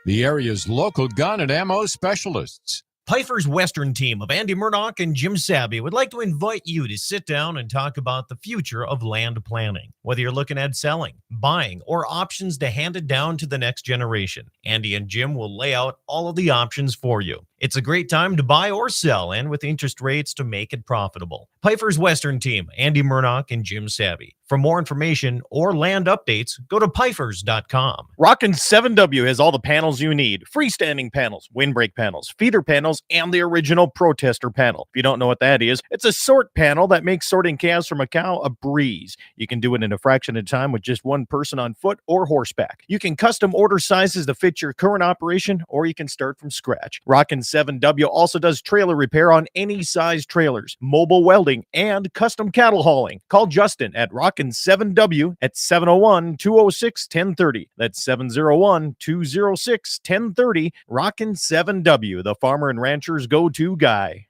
the area's local gun and ammo specialists. Pfeiffer's Western team of Andy Murdoch and Jim Sabby would like to invite you to sit down and talk about the future of land planning. Whether you're looking at selling, buying, or options to hand it down to the next generation, Andy and Jim will lay out all of the options for you. It's a great time to buy or sell, and with interest rates to make it profitable. Pfeiffer's Western team, Andy Murdoch and Jim Sabby. For more information or land updates, go to Pfeiffers.com. Rockin' 7W has all the panels you need. Freestanding panels, windbreak panels, feeder panels, and the original protester panel. If you don't know what that is, it's a sort panel that makes sorting calves from a cow a breeze. You can do it in a fraction of time with just one person on foot or horseback. You can custom order sizes to fit your current operation, or you can start from scratch. Rockin' 7W also does trailer repair on any size trailers, mobile welding, and custom cattle hauling. Call Justin at Rockin' 7W at 701-206-1030. That's 701-206-1030. Rockin' 7W, the farmer and rancher's go-to guy.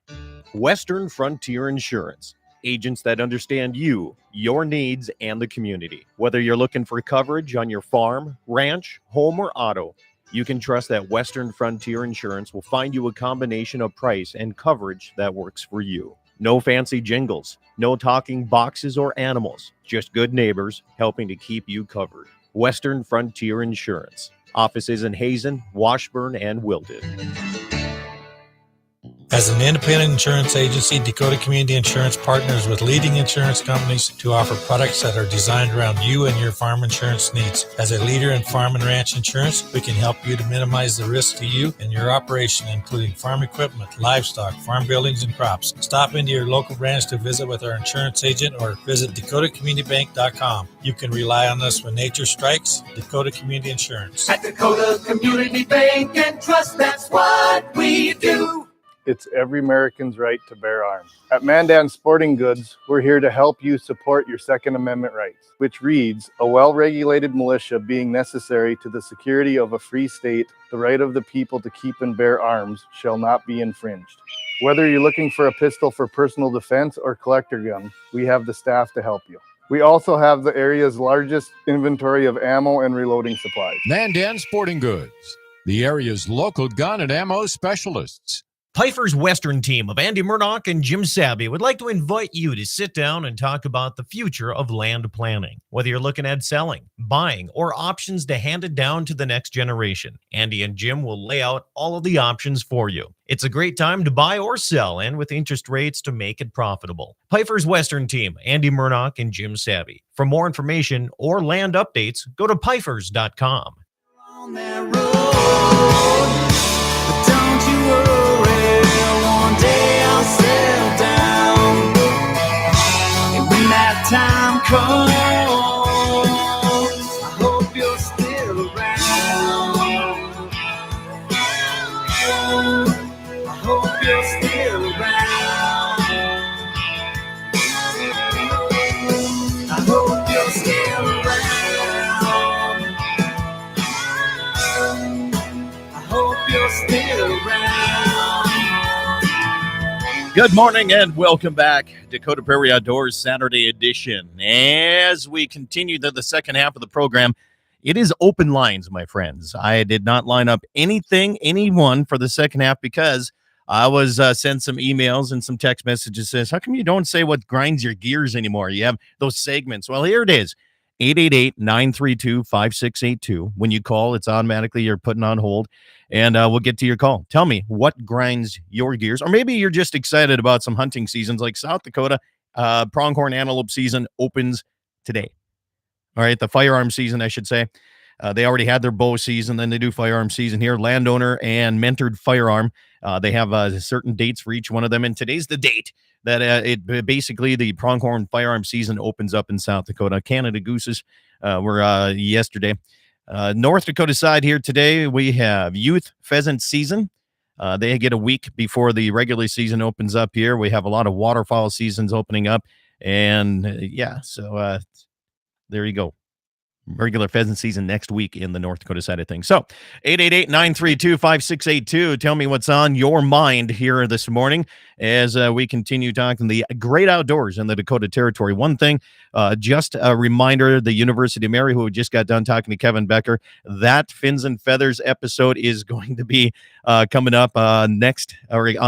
Western Frontier Insurance. Agents that understand you, your needs, and the community. Whether you're looking for coverage on your farm, ranch, home, or auto, you can trust that Western Frontier Insurance will find you a combination of price and coverage that works for you. No fancy jingles, no talking boxes or animals, just good neighbors helping to keep you covered. Western Frontier Insurance. Offices in Hazen, Washburn, and Wilton. As an independent insurance agency, Dakota Community Insurance partners with leading insurance companies to offer products that are designed around you and your farm insurance needs. As a leader in farm and ranch insurance, we can help you to minimize the risk to you and your operation, including farm equipment, livestock, farm buildings, and crops. Stop into your local branch to visit with our insurance agent or visit DakotaCommunityBank.com. You can rely on us when nature strikes. Dakota Community Insurance. At Dakota Community Bank and Trust, that's what we do. It's every American's right to bear arms. At Mandan Sporting Goods, we're here to help you support your Second Amendment rights, which reads, a well-regulated militia being necessary to the security of a free state, the right of the people to keep and bear arms shall not be infringed. Whether you're looking for a pistol for personal defense or collector gun, we have the staff to help you. We also have the area's largest inventory of ammo and reloading supplies. Mandan Sporting Goods, the area's local gun and ammo specialists. Pfeiffer's Western team of Andy Murdoch and Jim Sabby would like to invite you to sit down and talk about the future of land planning. Whether you're looking at selling, buying, or options to hand it down to the next generation, Andy and Jim will lay out all of the options for you. It's a great time to buy or sell, and with interest rates to make it profitable. Pfeiffer's Western team, Andy Murdoch and Jim Sabby. For more information or land updates, go to Pfeiffers.com. On that road, but don't you worry. Come, I hope you're still around. I hope you're still around. I hope you're still around. I hope you're still around. Good morning and welcome back. Dakota Prairie Outdoors Saturday edition. As we continue to the second half of the program, it is open lines, my friends. I did not line up anyone for the second half because I was sent some emails and some text messages says, how come you don't say what grinds your gears anymore? You have those segments. Well, here it is. 888-932-5682. When you call, it's automatically you're putting on hold, and we'll get to your call. Tell me what grinds your gears, or maybe you're just excited about some hunting seasons like South Dakota. Pronghorn antelope season opens today. All right, the firearm season, I should say. They already had their bow season, then they do firearm season here. Landowner and Mentored Firearm. They have certain dates for each one of them, and today's the date that basically the pronghorn firearm season opens up in South Dakota. Canada Gooses were yesterday. North Dakota side here today, we have youth pheasant season. They get a week before the regular season opens up here. We have a lot of waterfowl seasons opening up, and so there you go. Regular pheasant season next week in the North Dakota side of things. So 888-932-5682. Tell me what's on your mind here this morning as we continue talking the great outdoors in the Dakota Territory. One thing, just a reminder, the University of Mary, who just got done talking to Kevin Becker, that Fins and Feathers episode is going to be coming up on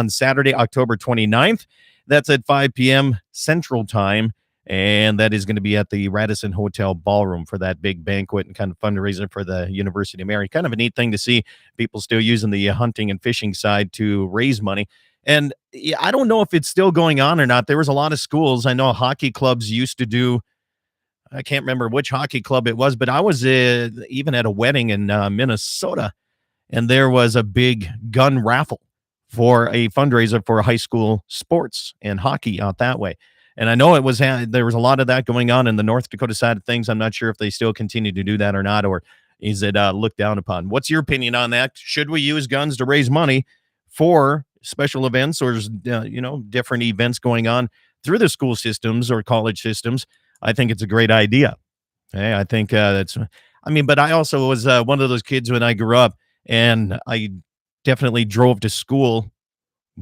Saturday, October 29th. That's at 5 p.m. Central Time. And that is going to be at the Radisson Hotel Ballroom for that big banquet and kind of fundraiser for the University of Mary. Kind of a neat thing to see people still using the hunting and fishing side to raise money. And I don't know if it's still going on or not. There was a lot of schools. I know hockey clubs used to do, I can't remember which hockey club it was, but I was even at a wedding in Minnesota, and there was a big gun raffle for a fundraiser for high school sports and hockey out that way. And I know there was a lot of that going on in the North Dakota side of things. I'm not sure if they still continue to do that or not, or is it looked down upon? What's your opinion on that? Should we use guns to raise money for special events or different events going on through the school systems or college systems? I think it's a great idea. Okay, I think but I also was one of those kids when I grew up, and I definitely drove to school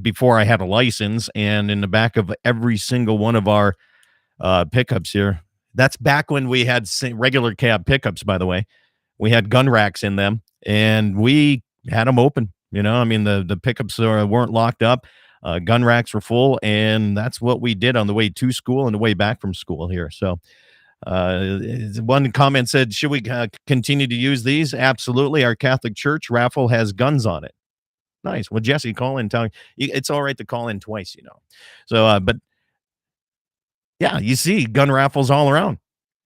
before I had a license, and in the back of every single one of our pickups here. That's back when we had regular cab pickups, by the way. We had gun racks in them, and we had them open. The pickups weren't locked up. Gun racks were full, and that's what we did on the way to school and the way back from school here. So one comment said, should we continue to use these? Absolutely. Our Catholic Church raffle has guns on it. Nice. Well, Jesse, call in. It's all right to call in twice, So, but yeah, you see gun raffles all around,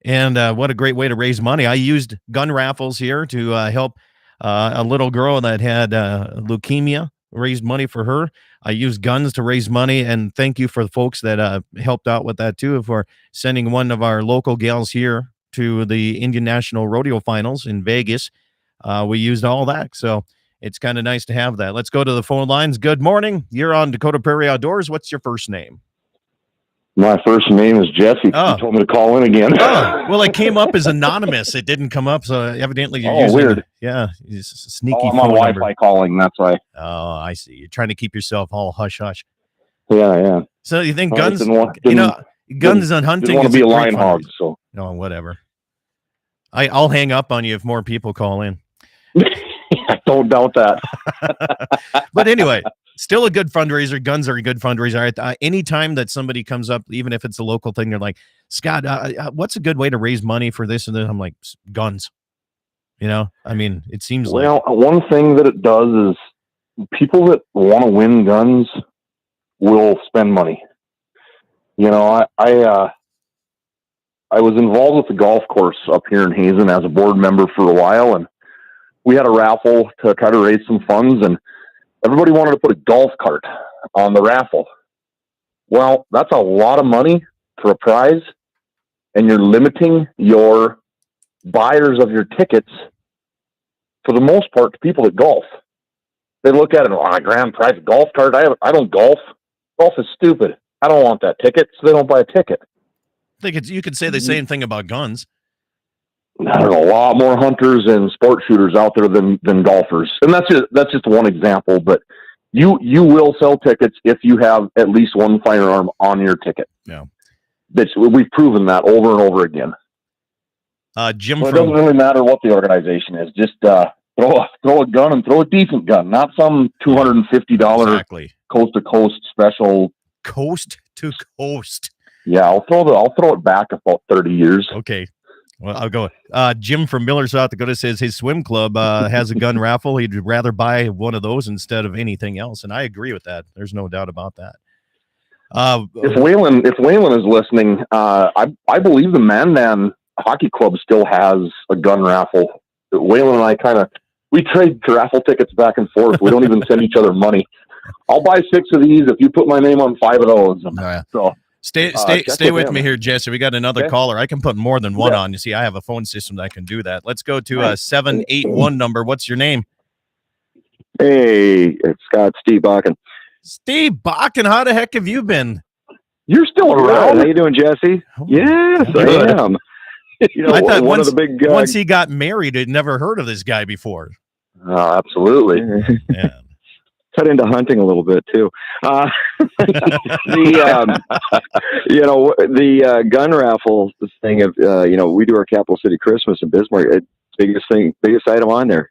and what a great way to raise money. I used gun raffles here to help a little girl that had leukemia. Raised money for her. I used guns to raise money, and thank you for the folks that helped out with that too, for sending one of our local gals here to the Indian National Rodeo Finals in Vegas. We used all that, so. It's kind of nice to have that. Let's go to the phone lines. Good morning. You're on Dakota Prairie Outdoors. What's your first name? My first name is Jesse. Oh. You told me to call in again. Oh, well, it came up as anonymous. It didn't come up, so evidently you're using weird. Sneaky I'm phone on number. Wi-Fi calling, that's why. Oh, I see. You're trying to keep yourself all hush-hush. Yeah. So you think guns, guns on hunting didn't want to be a line hog, so. No, whatever. I'll hang up on you if more people call in. I don't doubt that. But anyway, still a good fundraiser. Guns are a good fundraiser. Anytime that somebody comes up, even if it's a local thing, they're like, Scott, what's a good way to raise money for this and then? I'm like, guns. It seems like. Well, one thing that it does is people that want to win guns will spend money. I was involved with the golf course up here in Hazen as a board member for a while, and we had a raffle to try to raise some funds, and everybody wanted to put a golf cart on the raffle. Well, that's a lot of money for a prize. and you're limiting your buyers of your tickets, for the most part, to people that golf. They look at it, a grand prize golf cart. I don't golf. Golf is stupid. I don't want that ticket, so they don't buy a ticket. I think you could say the same thing about guns. I don't know, a lot more hunters and sport shooters out there than golfers, and that's just one example. But you will sell tickets if you have at least one firearm on your ticket. Yeah, we've proven that over and over again. Jim, it doesn't really matter what the organization is. Just throw a gun and throw a decent gun, not some $250 coast to coast special. Coast to coast. Yeah, I'll throw it back about 30 years. Okay. Well, I'll go. Jim from Miller, South Dakota says his swim club has a gun raffle. He'd rather buy one of those instead of anything else, and I agree with that. There's no doubt about that. If Wayland is listening, I believe the Mandan Hockey Club still has a gun raffle. Wayland and I we trade raffle tickets back and forth. We don't even send each other money. I'll buy 6 of these if you put my name on 5 of those. So. Stay with me here, Jesse. We got another caller. I can put more than one on. You see, I have a phone system that can do that. Let's go to a 781 number. What's your name? Hey, it's Scott Steve Bakken. Steve Bakken, how the heck have you been? You're still around. How you doing, Jesse? Yes, I am. I thought once he got married, I'd never heard of this guy before. Oh, absolutely. Yeah. Cut into hunting a little bit too. The gun raffle thing of we do our Capital City Christmas in Bismarck. Biggest item on there.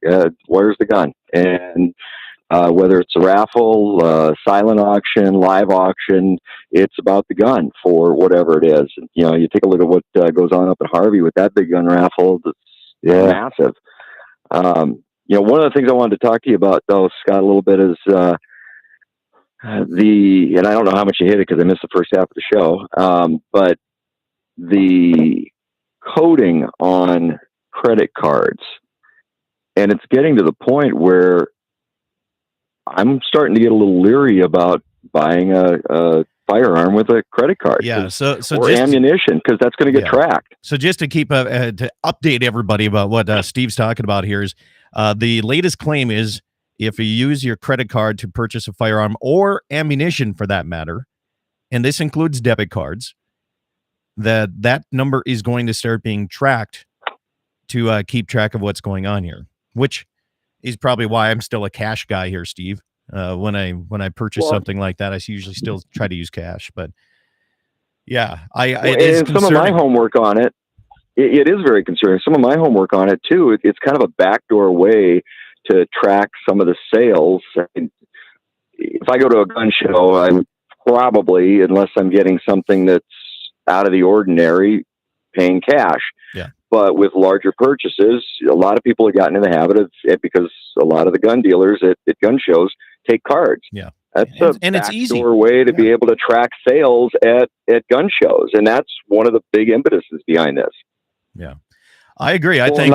Where's the gun? And whether it's a raffle, silent auction, live auction, it's about the gun for whatever it is. You take a look at what goes on up at Harvey with that big gun raffle. That's massive. One of the things I wanted to talk to you about, though, Scott, a little bit is and I don't know how much you hit it because I missed the first half of the show, but the coding on credit cards, and it's getting to the point where I'm starting to get a little leery about buying a firearm with a credit card. Yeah, so or ammunition, because that's going to get tracked. So just to keep to update everybody about what Steve's talking about here is the latest claim is if you use your credit card to purchase a firearm or ammunition for that matter, and this includes debit cards, that number is going to start being tracked to keep track of what's going on here, which is probably why I'm still a cash guy here, Steve. When I purchase something like that, I usually still try to use cash. But yeah, it is some of my homework on it. It is very concerning. Some of my homework on it too. It's kind of a backdoor way to track some of the sales. If I go to a gun show, I'm probably, unless I'm getting something that's out of the ordinary, paying cash. Yeah. But with larger purchases, a lot of people have gotten in the habit of it because a lot of the gun dealers at gun shows take cards. Yeah. That's it's easy way to be able to track sales at gun shows. And that's one of the big impetuses behind this. Yeah. I agree. I think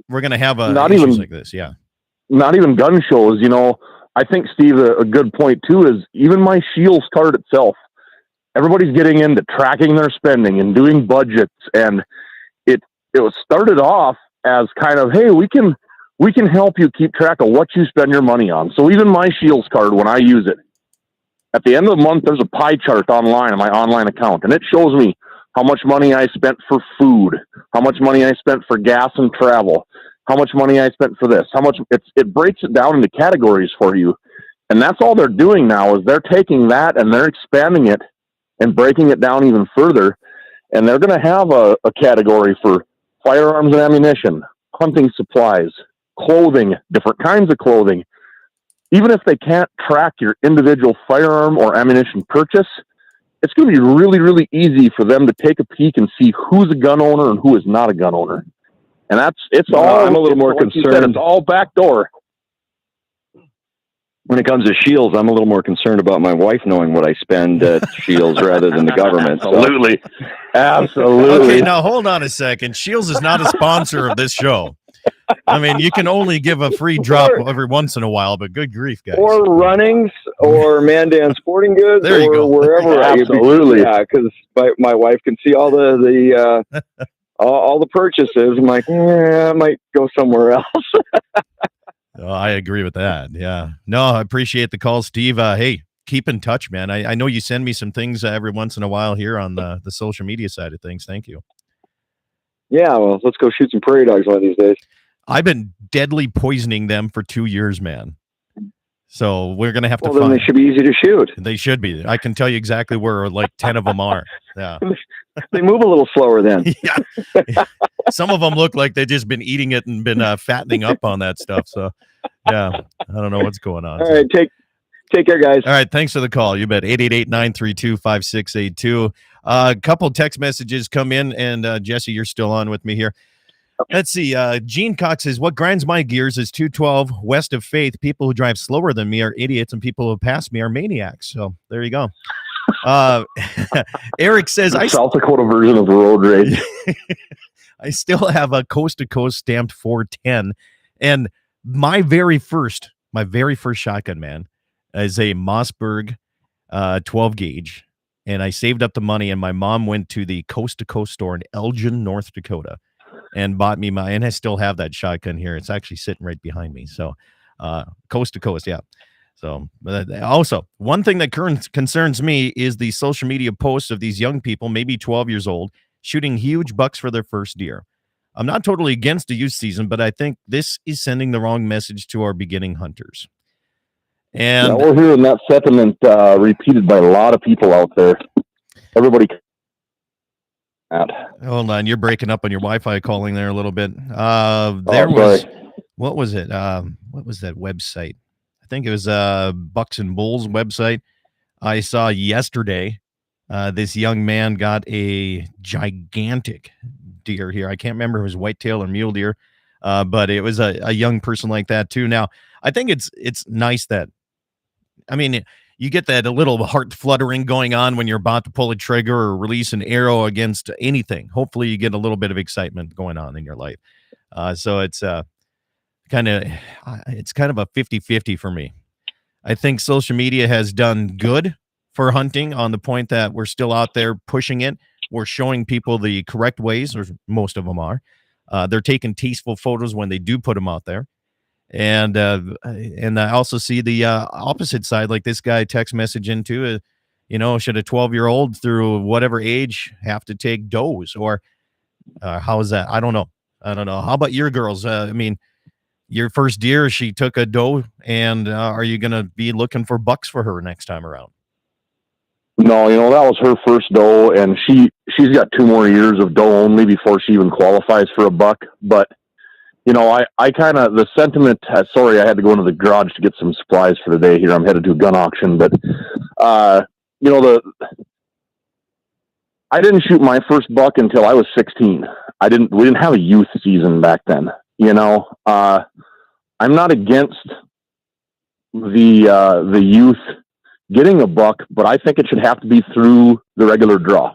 we're going to have issues like this. Yeah. Not even gun shows. I think, Steve, a good point too is even my Shields card itself. Everybody's getting into tracking their spending and doing budgets, and it was started off as kind of, hey, we can help you keep track of what you spend your money on. So even my Shields card, when I use it, at the end of the month, there's a pie chart online on my online account, and it shows me how much money I spent for food, how much money I spent for gas and travel, how much money I spent for this, it breaks it down into categories for you. And that's all they're doing now is they're taking that and they're expanding it and breaking it down even further. And they're going to have a category for firearms and ammunition, hunting supplies, clothing, different kinds of clothing. Even if they can't track your individual firearm or ammunition purchase, it's going to be really, really easy for them to take a peek and see who's a gun owner and who is not a gun owner. And I'm a little more concerned. It's all backdoor. When it comes to Shields, I'm a little more concerned about my wife knowing what I spend at Shields rather than the government. Absolutely. Okay, now hold on a second. Shields is not a sponsor of this show. I mean, you can only give a free drop every once in a while, but good grief, guys. Or Runnings, or Mandan Sporting Goods, There you or go. wherever. Absolutely. Yeah, because my wife can see all all the purchases. I'm like, I might go somewhere else. Oh, I agree with that. Yeah. No, I appreciate the call, Steve. Hey, keep in touch, man. I know you send me some things every once in a while here on the social media side of things. Thank you. Yeah, well, let's go shoot some prairie dogs one of these days. I've been deadly poisoning them for 2 years, man. So we're going to have to Well, then find. they should be easy to shoot. They should be. I can tell you exactly where like 10 of them are. Yeah. They move a little slower then. Yeah. Some of them look like they've just been eating it and been fattening up on that stuff. So, yeah, I don't know what's going on. All right, take care, guys. All right, thanks for the call. You bet. 888-932-5682. A couple text messages come in, and Jesse, you're still on with me here. Let's see. Gene Cox says, what grinds my gears is 212 west of Faith. People who drive slower than me are idiots, and people who pass me are maniacs. So there you go. Eric says, South Dakota version of the road rage. I still have a coast-to-coast stamped 410, and my very first shotgun, man, is a Mossberg 12 gauge, and I saved up the money, and my mom went to the coast-to-coast store in Elgin, North Dakota, and bought me and I still have that shotgun here. It's actually sitting right behind me. So coast-to-coast, yeah. So also, one thing that concerns me is the social media posts of these young people, maybe 12 years old, shooting huge bucks for their first deer. I'm not totally against the youth season, but I think this is sending the wrong message to our beginning hunters. And yeah, we're hearing that sentiment repeated by a lot of people out there. Everybody. Hold on, you're breaking up on your Wi-Fi calling there a little bit. What was it? What was that website? I think it was Bucks and Bulls website. I saw yesterday this young man got a gigantic deer here. I can't remember if it was whitetail or mule deer, but it was a young person like that too. Now, I think it's nice that, I mean, you get that a little heart fluttering going on when you're about to pull a trigger or release an arrow against anything. Hopefully you get a little bit of excitement going on in your life. So it's kind of a 50-50 for me. I think social media has done good for hunting on the point that we're still out there pushing it. We're showing people the correct ways, or most of them are. They're taking tasteful photos when they do put them out there. And I also see the opposite side, like this guy text message into, should a 12-year-old through whatever age have to take does, or how is that? I don't know. How about your girls? I mean, your first deer, she took a doe, and are you going to be looking for bucks for her next time around? No, that was her first doe, and she's got 2 more years of doe only before she even qualifies for a buck. But I kind of, the sentiment, sorry, I had to go into the garage to get some supplies for the day here. I'm headed to a gun auction, but, I didn't shoot my first buck until I was 16. We didn't have a youth season back then. I'm not against the youth getting a buck, but I think it should have to be through the regular draw.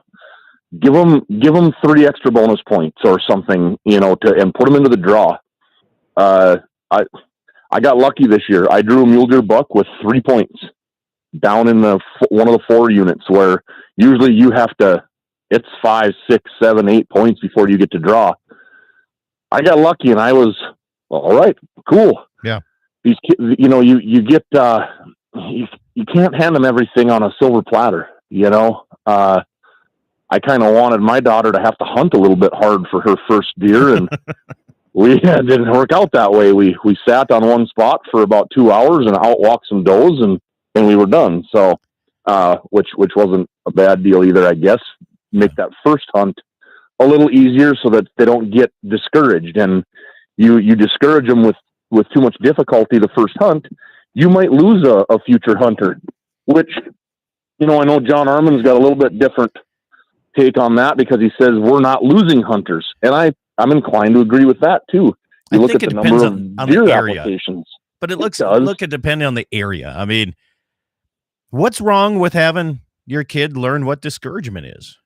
Give them 3 extra bonus points or something, and put them into the draw. I got lucky this year. I drew a mule deer buck with 3 points down in one of the 4 units, where usually you have to, it's 5, 6, 7, 8 points before you get to draw. I got lucky, and I was all right, cool. Yeah. These kids, you get, you can't hand them everything on a silver platter, I kind of wanted my daughter to have to hunt a little bit hard for her first deer, and it didn't work out that way. We sat on one spot for about 2 hours and outwalked some does, and we were done. So, which wasn't a bad deal either, I guess. Make that first hunt a little easier so that they don't get discouraged. And you discourage them with too much difficulty the first hunt, you might lose a future hunter, which, I know John Arman's got a little bit different take on that, because he says we're not losing hunters. And I'm inclined to agree with that too. You look at the number of deer applications. But it depending on the area. I mean, what's wrong with having your kid learn what discouragement is?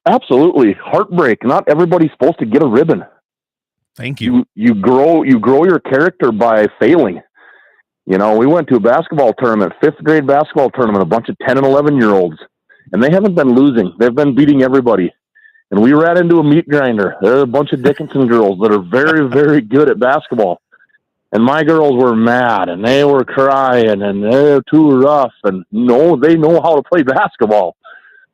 Absolutely. Heartbreak. Not everybody's supposed to get a ribbon. Thank you. You grow your character by failing. You know, we went to a basketball tournament, 5th grade basketball tournament, a bunch of 10 and 11-year-olds, and they haven't been losing. They've been beating everybody. And we ran into a meat grinder. There are a bunch of Dickinson girls that are very, very good at basketball. And my girls were mad, and they were crying, and they're too rough. And no, they know how to play basketball.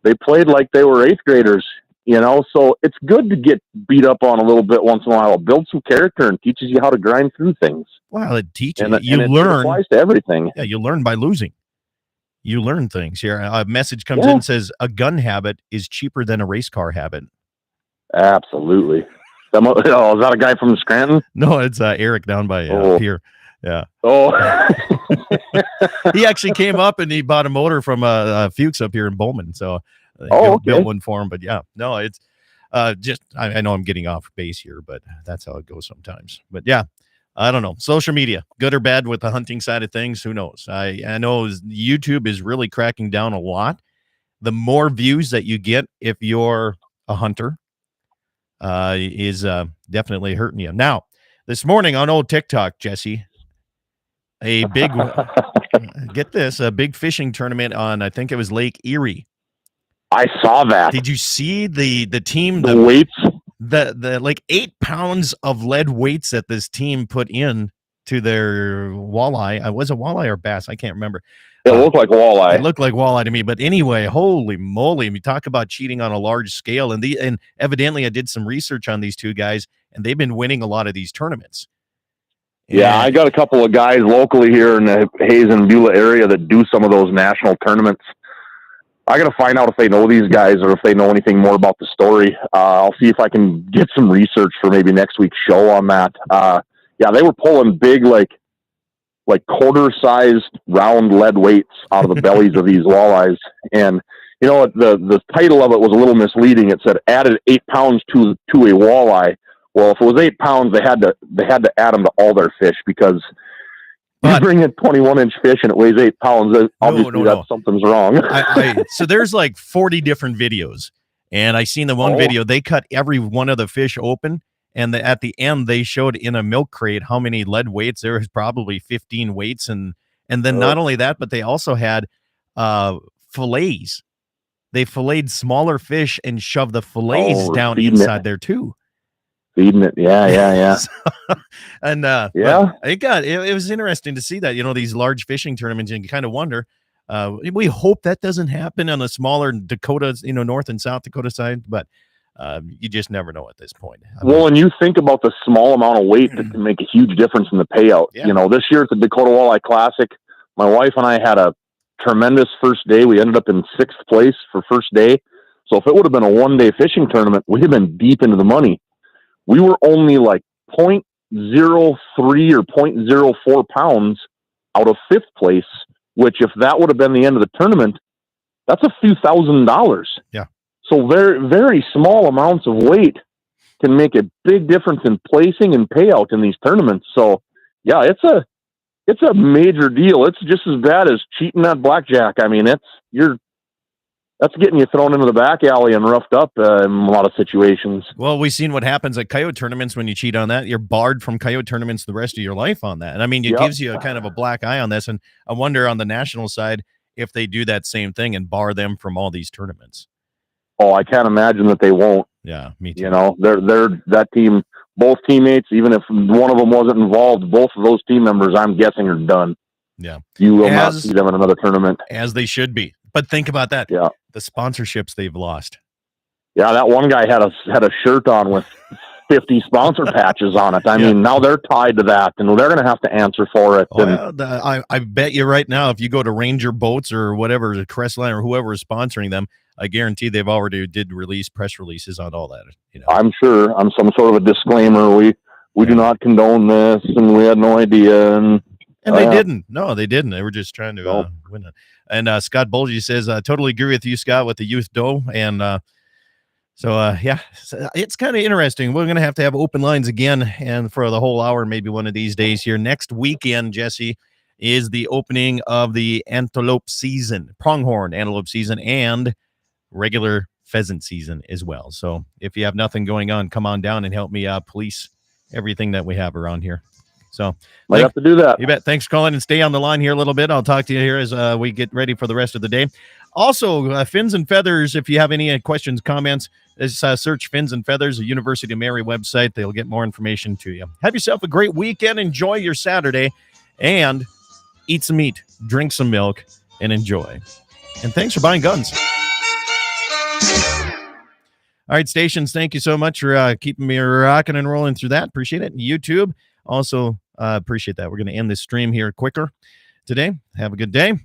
They played like they were 8th graders, you know. So it's good to get beat up on a little bit once in a while. It builds some character and teaches you how to grind through things. Well, it teaches And you it learn. applies to everything. Yeah, you learn by losing. You learn things here. A message comes in and says a gun habit is cheaper than a race car habit. Absolutely. Is that a guy from Scranton? No, it's Eric down by here. Yeah. Oh. He actually came up and he bought a motor from Fuchs up here in Bowman. So built one for him. But yeah, no, it's just I know I'm getting off base here, but that's how it goes sometimes. But yeah, I don't know. Social media, good or bad with the hunting side of things, who knows? I know YouTube is really cracking down a lot. The more views that you get if you're a hunter is definitely hurting you. Now, this morning on old TikTok, Jesse, a big get this, a big fishing tournament on, I think it was Lake Erie. I saw that. Did you see the team, the weights? The like 8 pounds of lead weights that this team put in to their walleye. Was it walleye or bass? I can't remember. It looked like walleye. It looked like walleye to me. But anyway, holy moly. We talk about cheating on a large scale. And evidently I did some research on these two guys, and they've been winning a lot of these tournaments. Yeah, I got a couple of guys locally here in the Hayes and Beulah area that do some of those national tournaments. I got to find out if they know these guys or if they know anything more about the story. I'll see if I can get some research for maybe next week's show on that. Yeah, they were pulling big, like quarter-sized round lead weights out of the bellies of these walleyes. And, you know, the title of it was a little misleading. It said added 8 pounds to a walleye. Well, if it was 8 pounds, they had to add them to all their fish, because you bring a 21-inch fish and it weighs 8 pounds. Obviously, something's wrong. So there's like 40 different videos, and I seen the one video. They cut every one of the fish open, and at the end they showed in a milk crate how many lead weights. There was probably 15 weights, and then not only that, but they also had fillets. They filleted smaller fish and shoved the fillets down inside there too. Feeding it, yeah. And it was interesting to see that, you know, these large fishing tournaments, and you kind of wonder. We hope that doesn't happen on the smaller Dakotas, you know, North and South Dakota side, but you just never know at this point. Well, when you think about the small amount of weight that can make a huge difference in the payout. Yeah. You know, this year at the Dakota Walleye Classic, my wife and I had a tremendous first day. We ended up in 6th place for first day. So if it would have been a one-day fishing tournament, we'd have been deep into the money. We were only like 0.03 or 0.04 pounds out of 5th place, which if that would have been the end of the tournament, that's a few $1,000s. Yeah. So very, very small amounts of weight can make a big difference in placing and payout in these tournaments. So yeah, it's a major deal. It's just as bad as cheating at blackjack. I mean, that's getting you thrown into the back alley and roughed up in a lot of situations. Well, we've seen what happens at coyote tournaments when you cheat on that. You're barred from coyote tournaments the rest of your life on that. And I mean, it gives you a kind of a black eye on this. And I wonder on the national side if they do that same thing and bar them from all these tournaments. Oh, I can't imagine that they won't. Yeah, me too. You know, they're that team, both teammates, even if one of them wasn't involved, both of those team members, I'm guessing, are done. Yeah. You will not see them in another tournament. As they should be. But think about that. Yeah. The sponsorships they've lost. Yeah, that one guy had a shirt on with 50 sponsor patches on it. I mean, now they're tied to that, and they're going to have to answer for it. I bet you right now, if you go to Ranger Boats or whatever, Crestline or whoever is sponsoring them, I guarantee they've already did release press releases on all that. You know, I'm sure on some sort of a disclaimer. We do not condone this, and we had no idea. And they didn't. No, they didn't. They were just trying to win it. And Scott Bulgy says, I totally agree with you, Scott, with the youth doe. And so it's kind of interesting. We're going to have open lines again and for the whole hour, maybe one of these days here. Next weekend, Jesse, is the opening of the antelope season, pronghorn antelope season, and regular pheasant season as well. So if you have nothing going on, come on down and help me police everything that we have around here. So Might have to do that. You bet. Thanks for calling, and stay on the line here a little bit. I'll talk to you here as we get ready for the rest of the day. Also, Fins and Feathers, if you have any questions, comments, search Fins and Feathers, the University of Mary website. They'll get more information to you. Have yourself a great weekend. Enjoy your Saturday, and eat some meat, drink some milk, and enjoy. And thanks for buying guns. All right, stations, thank you so much for keeping me rocking and rolling through that. Appreciate it. YouTube, also appreciate that. We're going to end this stream here quicker today. Have a good day.